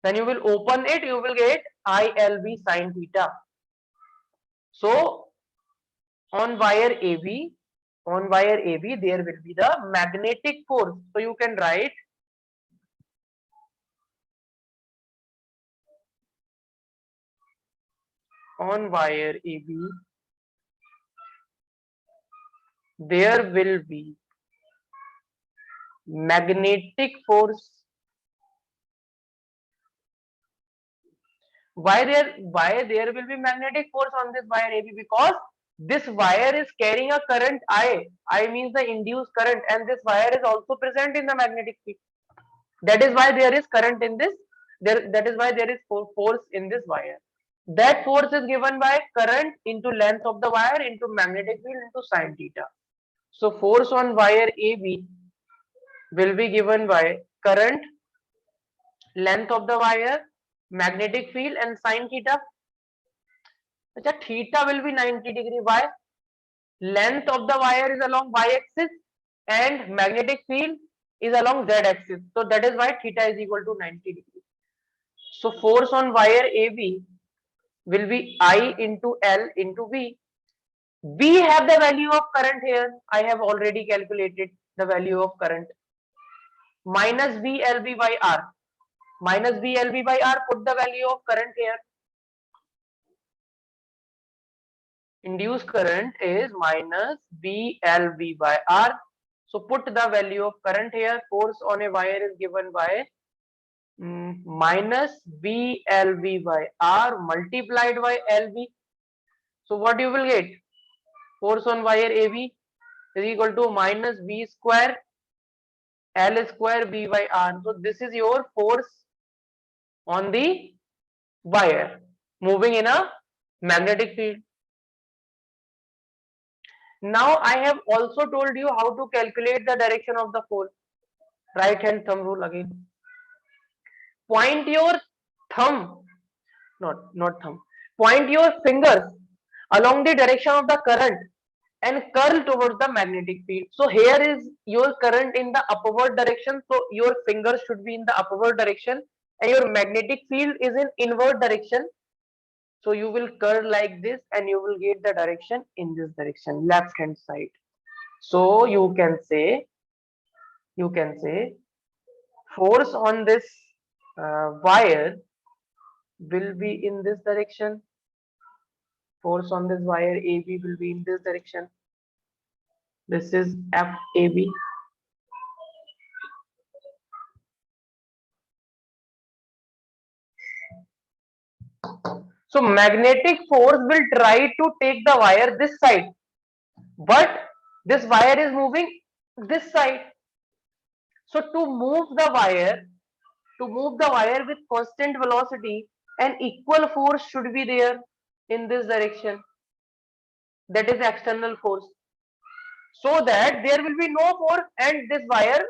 S1: Then you will open it, you will get ILB sine theta. So on wire AB, there will be the magnetic force. So you can write on wire AB, there will be magnetic force. Why there will be magnetic force on this wire AB? Because this wire is carrying a current I. I means the induced current, and this wire is also present in the magnetic field. That is why there is current in this. That is why there is force in this wire. That force is given by current into length of the wire into magnetic field into sine theta. So force on wire AB will be given by current, length of the wire, magnetic field and sine theta. Theta will be 90 degree. Why? Length of the wire is along y-axis and magnetic field is along z-axis. So that is why theta is equal to 90 degree. So force on wire AB will be I into L into V. We have the value of current here. I have already calculated the value of current. Minus VLB by R. Minus VLB by R, put the value of current here. Induced current is minus VLB by R. So put the value of current here. Force on a wire is given by minus VLB by R multiplied by LB. So what you will get? Force on wire AB is equal to minus V square L square B by R. So this is your force on the wire moving in a magnetic field. Now I have also told you how to calculate the direction of the force. Right hand thumb rule again. Point your thumb, not thumb. Point your fingers along the direction of the current and curl towards the magnetic field. So here is your current in the upward direction. So your fingers should be in the upward direction and your magnetic field is in inward direction. So you will curl like this and you will get the direction in this direction, left hand side. So you can say force on this wire will be in this direction. Force on this wire AB will be in this direction. This is FAB. So magnetic force will try to take the wire this side, but this wire is moving this side. So to move the wire with constant velocity, an equal force should be there in this direction. That is external force. So that there will be no force and this wire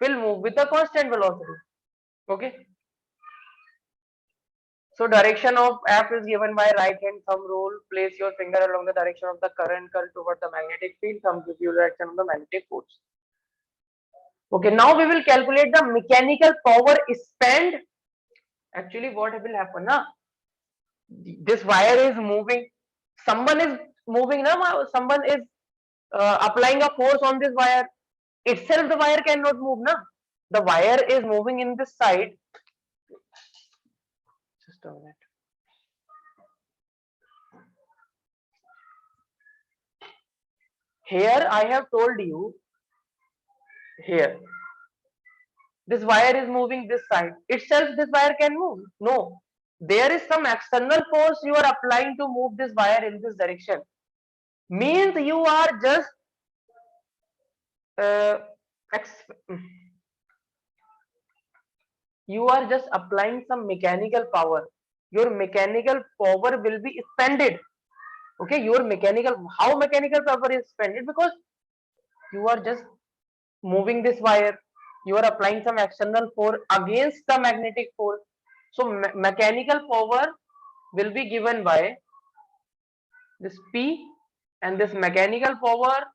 S1: will move with a constant velocity. Okay. So direction of F is given by right hand thumb rule. Place your finger along the direction of the current, curl toward the magnetic field. Thumb gives you the direction of the magnetic force. Okay, now we will calculate the mechanical power spent. Actually, what will happen? Na? This wire is moving. Someone is moving. Na? Someone is applying a force on this wire. Itself, the wire cannot move. Na? The wire is moving in this side. Just a minute. Here I have told you, here this wire is moving this side. Itself this wire can move. No, there is some external force you are applying to move this wire in this direction. Means you are just applying some mechanical power. Your mechanical power will be expended. Okay, how mechanical power is expended? Because you are just moving this wire, you are applying some external force against the magnetic force. So mechanical power will be given by this P, and this mechanical power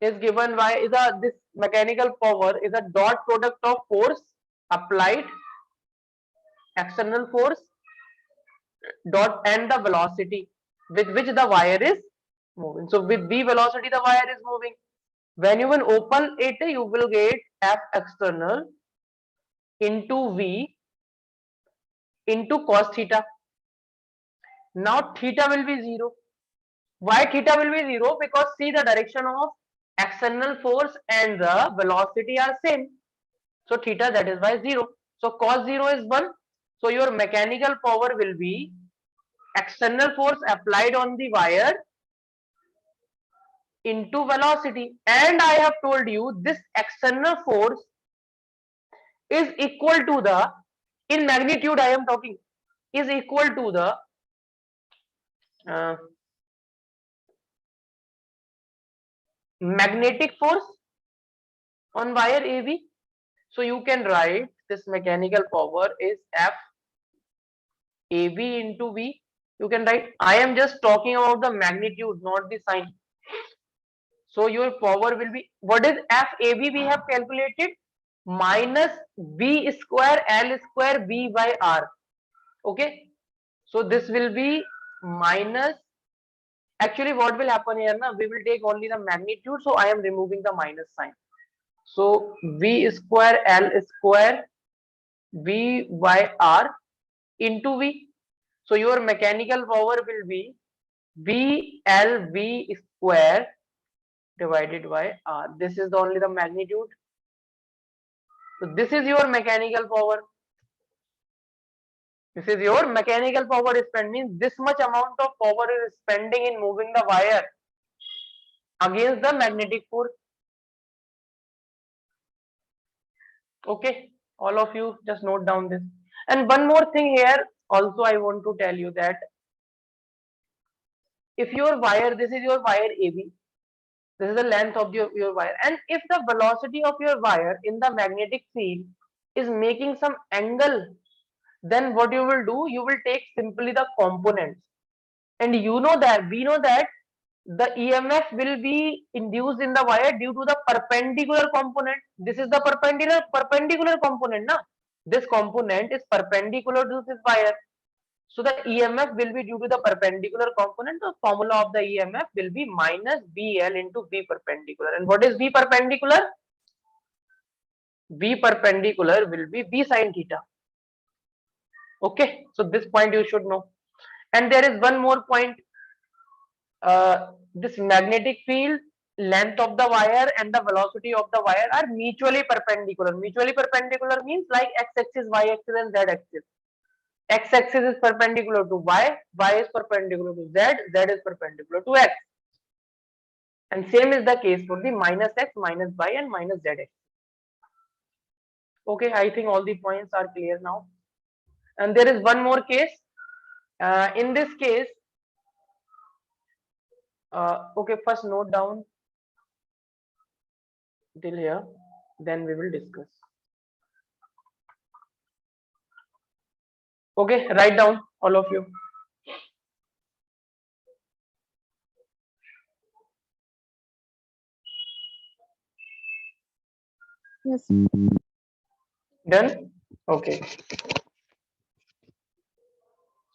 S1: is given by this mechanical power is a dot product of force applied, external force, dot, and the velocity with which the wire is moving. So with V velocity the wire is moving. When you will open it, you will get F external into V into cos theta. Now theta will be 0. Why theta will be 0? Because see, the direction of external force and the velocity are same. So theta, that is why 0. So cos 0 is 1. So your mechanical power will be external force applied on the wire into velocity. And I have told you this external force is equal to the, in magnitude I am talking, is equal to the Uh, magnetic force on wire AB. So you can write this mechanical power is F AB into V. You can write, I am just talking about the magnitude, not the sign. So your power will be, what is FAB we have calculated? Minus V square L square V by R. Okay. So this will be minus, actually what will happen here now? We will take only the magnitude. So I am removing the minus sign. So V square L square V by R into V. So your mechanical power will be VLV square divided by R. This is only the magnitude. So this is your mechanical power. This is your mechanical power spent, means this much amount of power is spending in moving the wire against the magnetic force. Okay, all of you just note down this. And one more thing here also I want to tell you that if your wire, this is your wire AB, this is the length of your wire, and if the velocity of your wire in the magnetic field is making some angle, then what you will do, you will take simply the components, and you know that we know that the EMF will be induced in the wire due to the perpendicular component. This is the perpendicular component, na? This component is perpendicular to this wire. So the EMF will be due to the perpendicular component. The formula of the EMF will be minus BL into V perpendicular. And what is V perpendicular? V perpendicular will be V sin theta. Okay, so this point you should know. And there is one more point. This magnetic field, length of the wire and the velocity of the wire are mutually perpendicular. Mutually perpendicular means like x-axis, y-axis and z-axis. X-axis is perpendicular to y, y is perpendicular to z, z is perpendicular to x. And same is the case for the minus x, minus y and minus zx. Okay, I think all the points are clear now. And there is one more case. In this case, okay, first note down till here, then we will discuss. Okay, write down all of you.
S4: Yes.
S1: Done? Okay.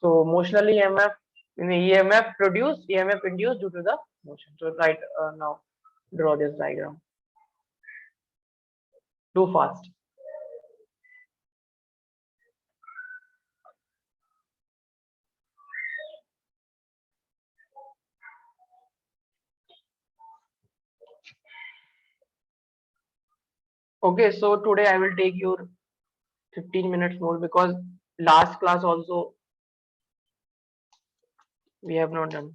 S1: So motional EMF, in the EMF produced, EMF induced due to the motion. So right now, draw this diagram. Too fast. Okay, so today I will take your 15 minutes more because last class also we have not done.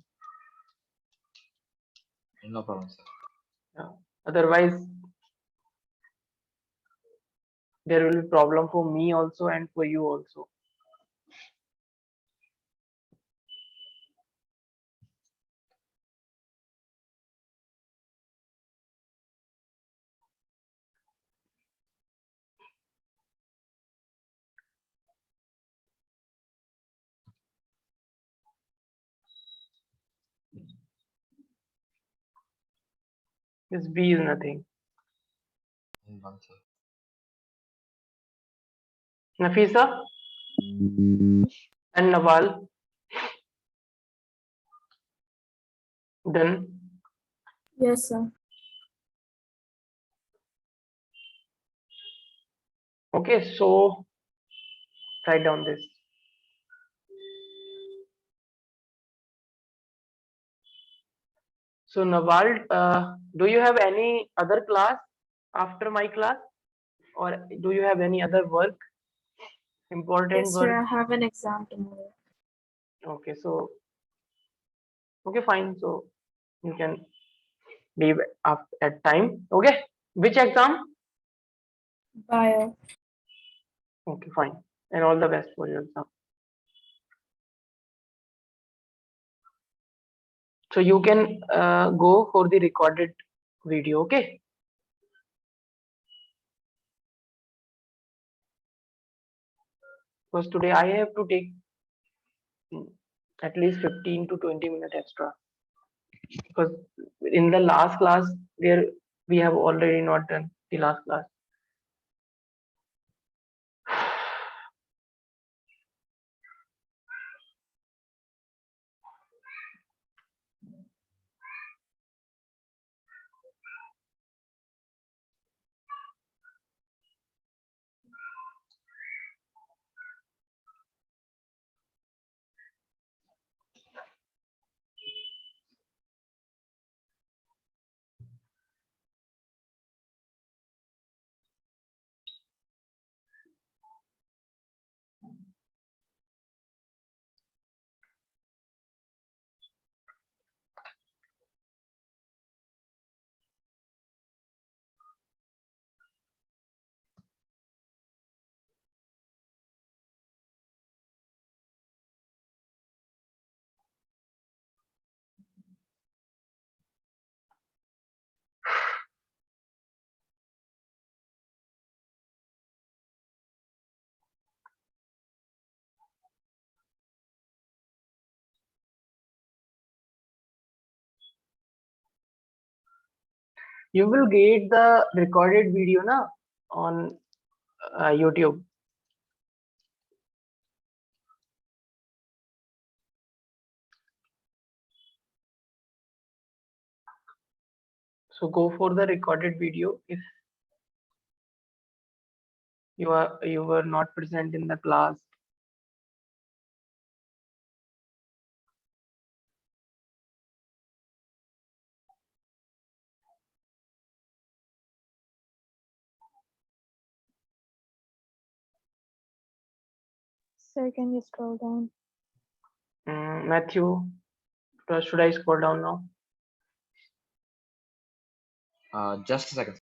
S3: No problem, sir.
S1: Otherwise, there will be problem for me also and for you also. This B is nothing.
S3: One, sir.
S1: Nafisa and Nawal. Done.
S2: Yes, sir.
S1: Okay, so write down this. So Nawal, do you have any other class after my class, or do you have any other work? Important
S2: Yes,
S1: work.
S2: sir. I have an exam tomorrow.
S1: Okay, so okay, fine. So you can leave up at time. Okay, which exam?
S2: Bio.
S1: Okay, fine. And all the best for your exam. So you can go for the recorded video, okay? Because today I have to take at least 15 to 20 minutes extra. Because in the last class, there we have already not done the last class. You will get the recorded video na on YouTube. So go for the recorded video if you were not present in the class.
S4: Sir, can you scroll down?
S1: Matthew, should I scroll down now?
S3: Just a second.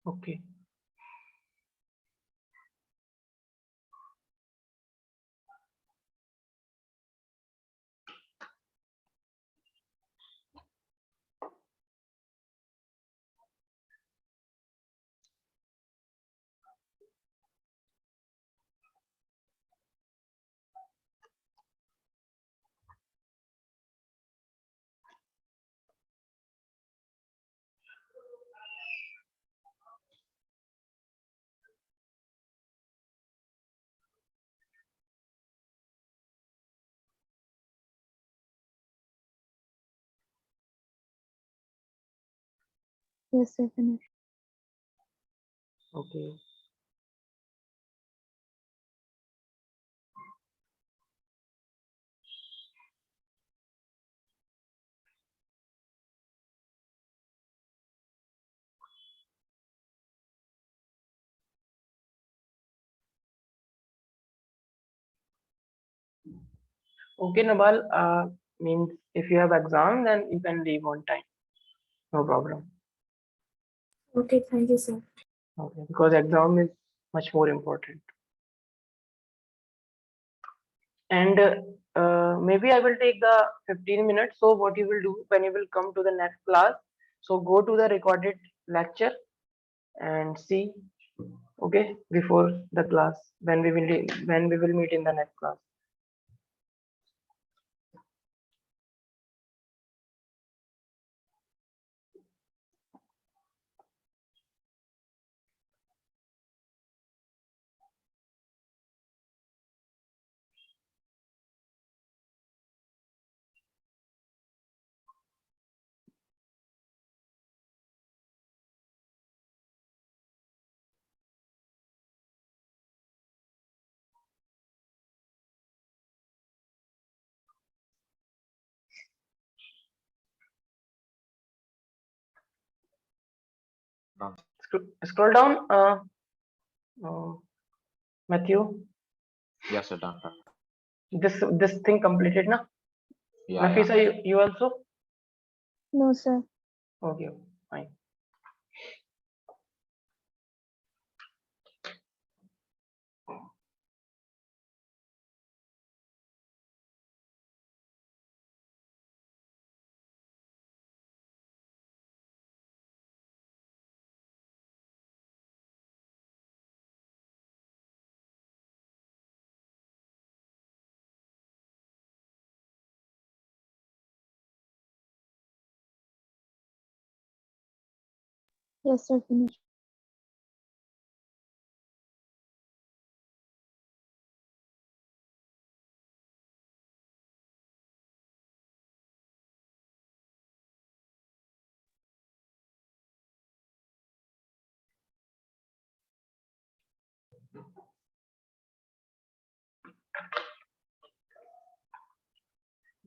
S1: Okay.
S4: Yes, sir, finished.
S1: Okay. Okay, Nabal. Means if you have exam, then you can leave on time. No problem.
S2: Okay, thank you, sir.
S1: Okay, because exam is much more important. And maybe I will take the 15 minutes. So what you will do when you will come to the next class? So go to the recorded lecture and see. Okay, before the class when we will meet in the next class.
S3: Done.
S1: Scroll down, uh, Matthew.
S3: Yes, sir. Done. Done.
S1: This thing completed, na?
S3: Yeah, yeah.
S1: Nafisa, you also?
S4: No, sir.
S1: Okay, fine.
S4: Yes, sir. Finished.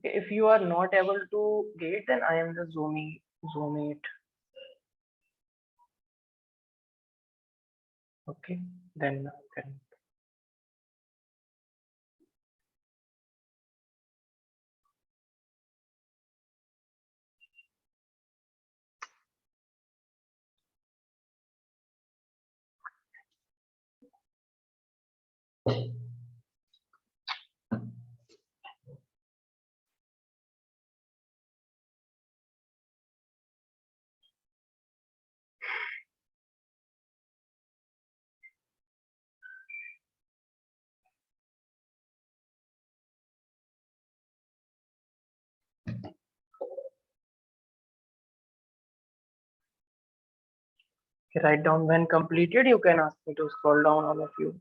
S1: If you are not able to get, then I am just zooming it. Okay, then write down when completed. You can ask me to scroll down, all of you.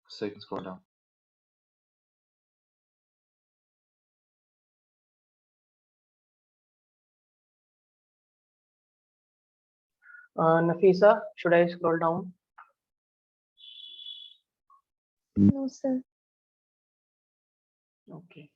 S3: So you can scroll down.
S1: Nafisa, should I scroll down?
S4: No, sir.
S1: Okay.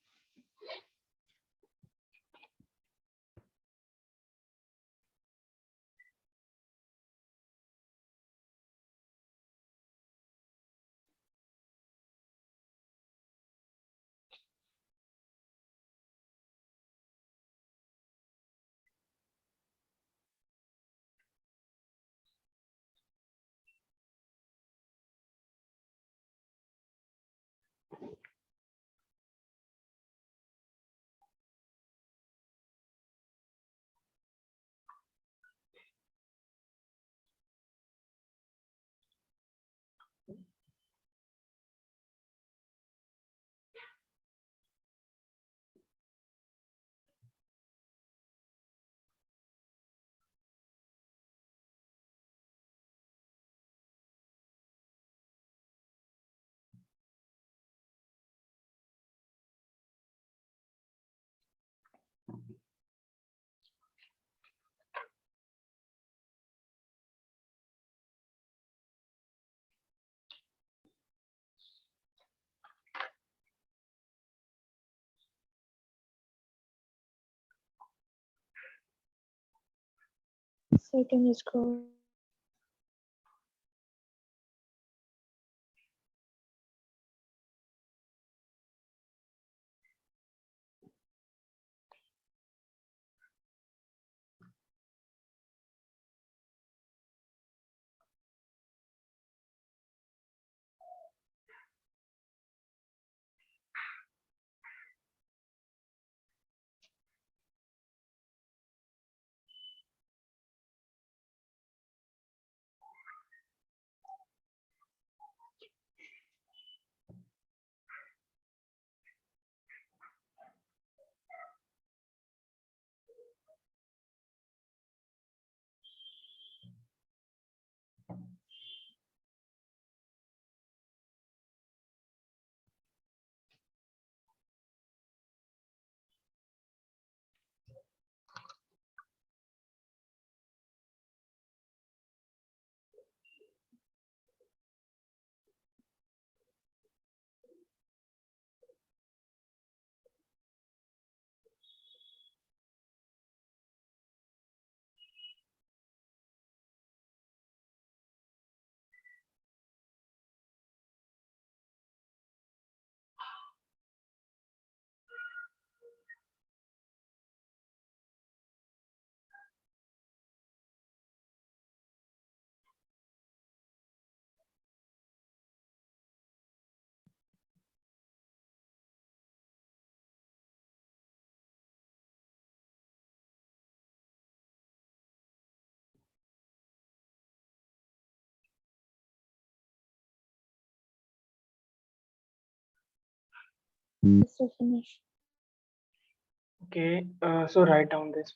S4: Sir, can you scroll? Yes, sir, finish.
S1: Okay, so write down this.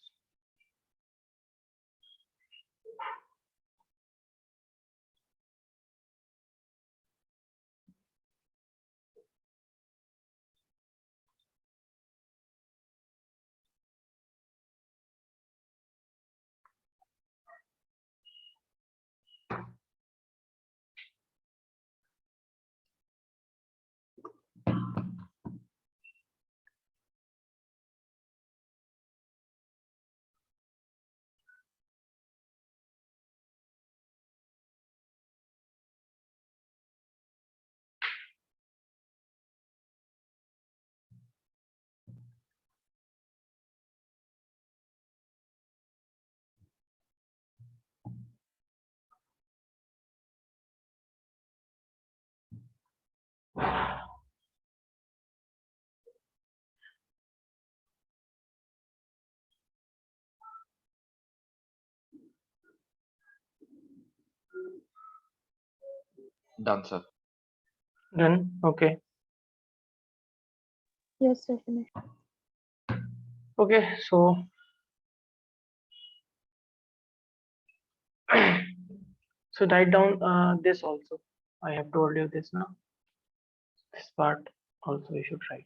S3: Done, sir.
S1: Done. Okay.
S4: Yes, sir, finish.
S1: Okay, so so write down this also. I have told you this now. This part also you should write.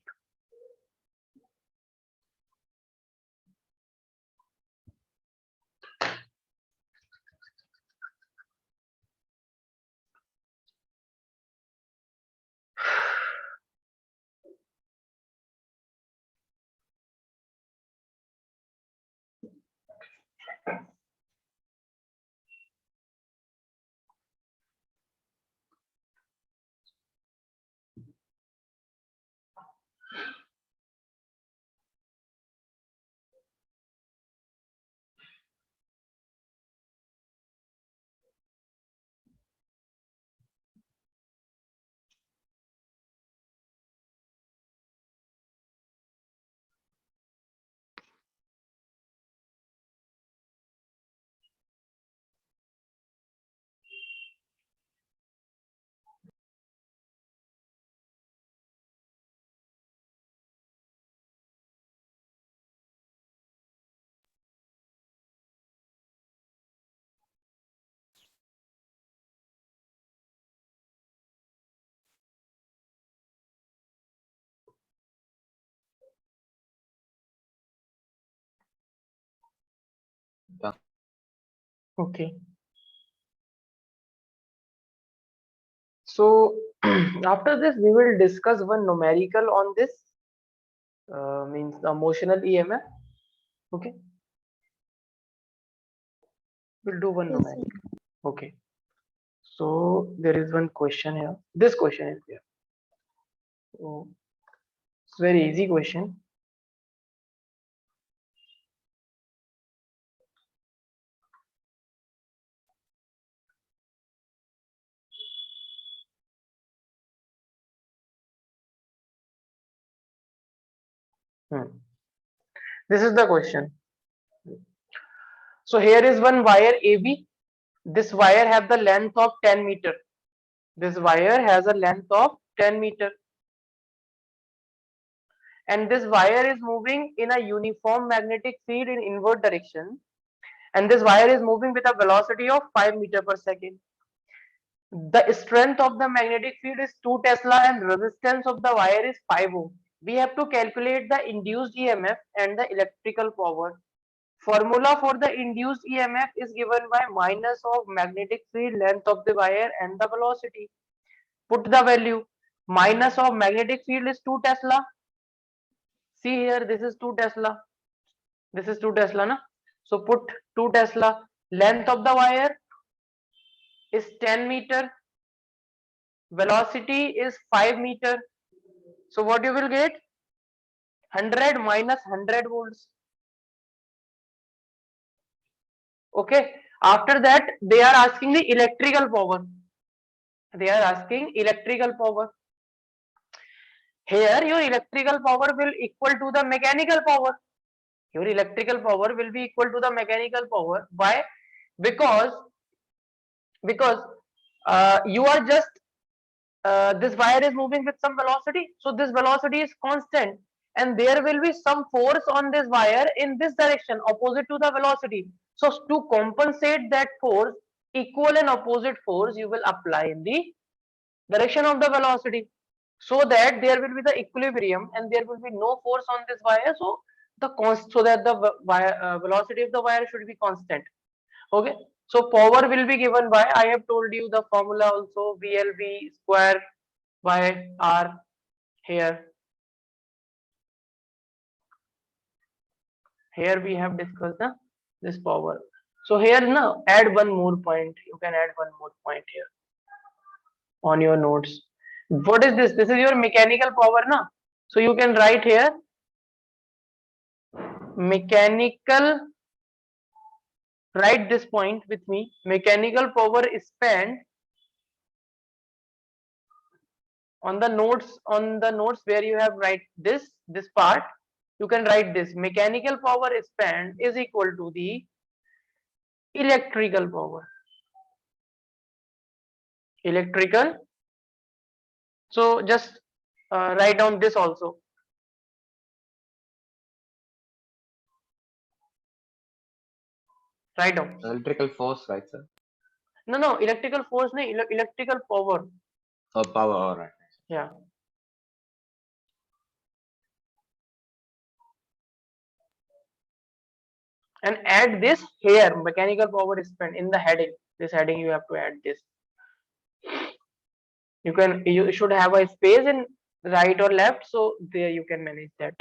S3: Done.
S1: Okay. So after this, we will discuss one numerical on this. Means the emotional EMF. Okay, we'll do one
S4: Yes, sir.
S1: numerical. Okay. So there is one question here. This question is here. So it's very easy question. This is the question. So here is one wire AB. This wire have the length of 10 meter. This wire has a length of 10 meter. And this wire is moving in a uniform magnetic field in inward direction. And this wire is moving with a velocity of 5 meter per second. The strength of the magnetic field is 2 Tesla and resistance of the wire is 5 ohm. We have to calculate the induced EMF and the electrical power. Formula for the induced EMF is given by minus of magnetic field length of the wire and the velocity. Put the value. Minus of magnetic field is 2 Tesla. See here, this is 2 Tesla. This is 2 Tesla, na? So put 2 Tesla. Length of the wire is 10 meter. Velocity is 5 meter. So what you will get? 100 minus 100 volts. Okay. After that, they are asking the electrical power. They are asking electrical power. Here, your electrical power will equal to the mechanical power. Your electrical power will be equal to the mechanical power. Why? Because you are just this wire is moving with some velocity, so this velocity is constant, and there will be some force on this wire in this direction opposite to the velocity. So to compensate that force, equal and opposite force you will apply in the direction of the velocity, so that there will be the equilibrium and there will be no force on this wire, so that the wire, velocity of the wire should be constant. Okay, so power will be given by, I have told you the formula also, VLV square by R here. Here we have discussed this power. So here now add one more point. You can add one more point here on your notes. What is this? This is your mechanical power now. So you can write here mechanical. Write this point with me. Mechanical power is spent on the notes where you have write this part. You can write this: mechanical power spent is equal to the electrical power. Electrical. So just write down this also. Write down.
S3: Electrical force, right, sir?
S1: No, electrical force, no, electrical power.
S3: Oh, power, all right.
S1: Yeah. And add this here, mechanical power spent, in the heading. This heading you have to add this. You should have a space in right or left, so there you can manage that.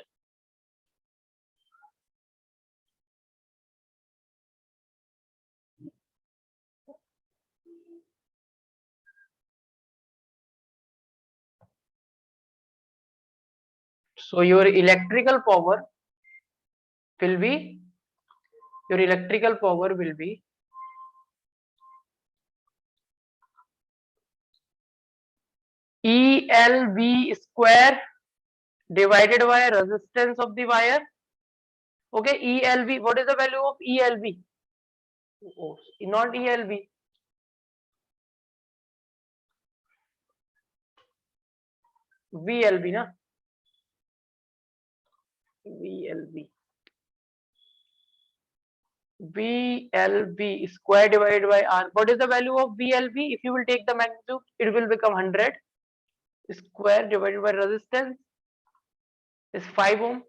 S1: So your electrical power will be ELV square divided by resistance of the wire. Okay, ELV. What is the value of ELV? Oh, not ELV. VLB, na? VLB. VLB square divided by R. What is the value of VLB? If you will take the magnitude, it will become 100. Square divided by resistance is 5 ohm.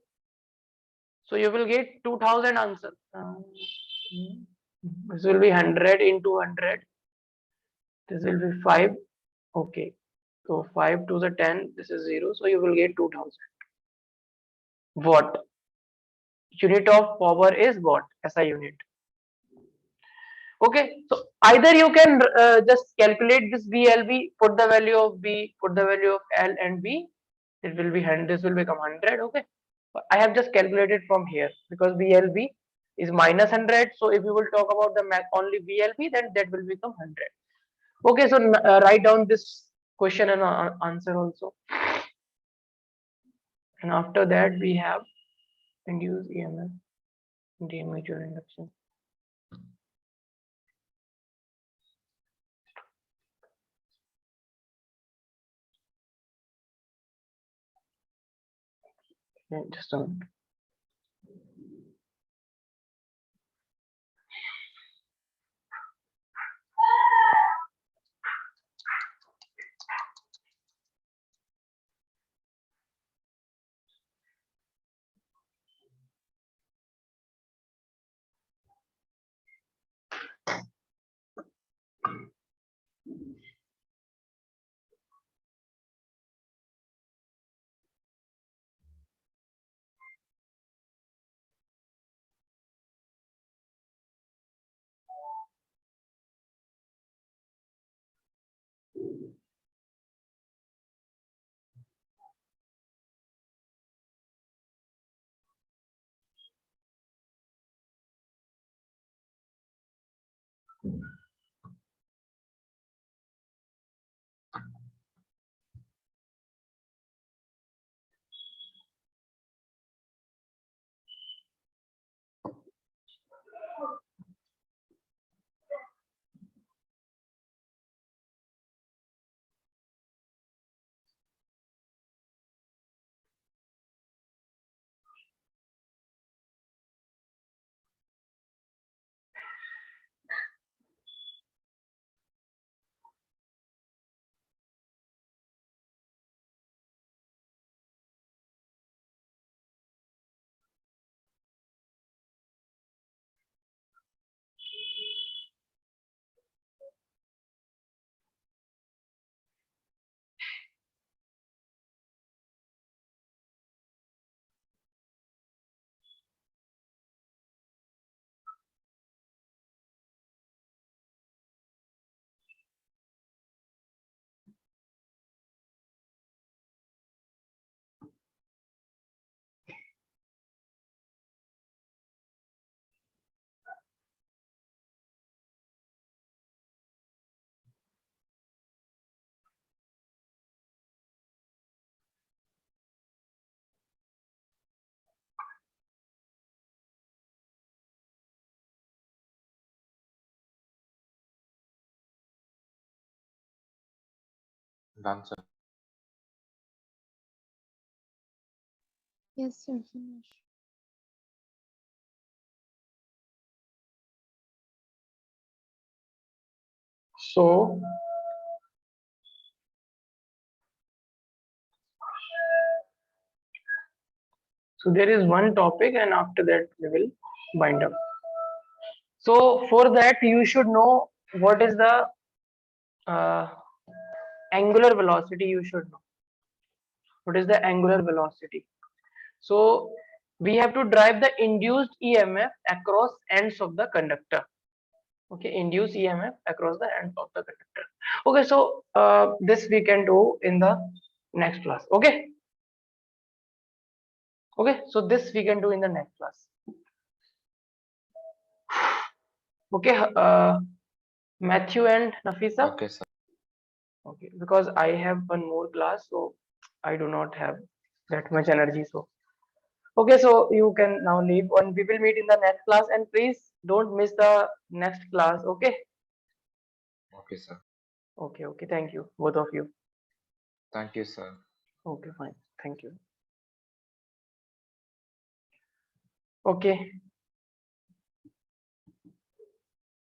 S1: So you will get 2000 answer. This will be 100 into 100. This will be 5. Okay. So 5 to the 10. This is 0. So you will get 2000. Watt. Unit of power is watt. SI unit. Okay, so either you can just calculate this VLB, put the value of B, put the value of L and B. It will be 100. This will become 100. Okay, I have just calculated from here because VLB is minus 100. So if you will talk about the math only VLB, then that will become 100. Okay, so write down this question and answer also. And after that we have induced EMF, mutual induction. Yeah, just a minute.
S3: Done, sir.
S4: Yes, sir. Finish.
S1: So there is one topic, and after that we will bind up. So for that you should know what is the uh, angular velocity. You should know what is the angular velocity. So we have to drive the induced EMF across ends of the conductor. Okay, induce EMF across the ends of the conductor. Okay, so this we can do in the next class. Okay, so this we can do in the next class. Okay, Matthew and Nafisa.
S3: Okay, sir.
S1: Okay, because I have one more class, so I do not have that much energy. So okay, so you can now leave, and we will meet in the next class. And please don't miss the next class. Okay.
S3: Okay, sir.
S1: Okay. Thank you, both of you.
S3: Thank you, sir.
S1: Okay, fine. Thank you. Okay.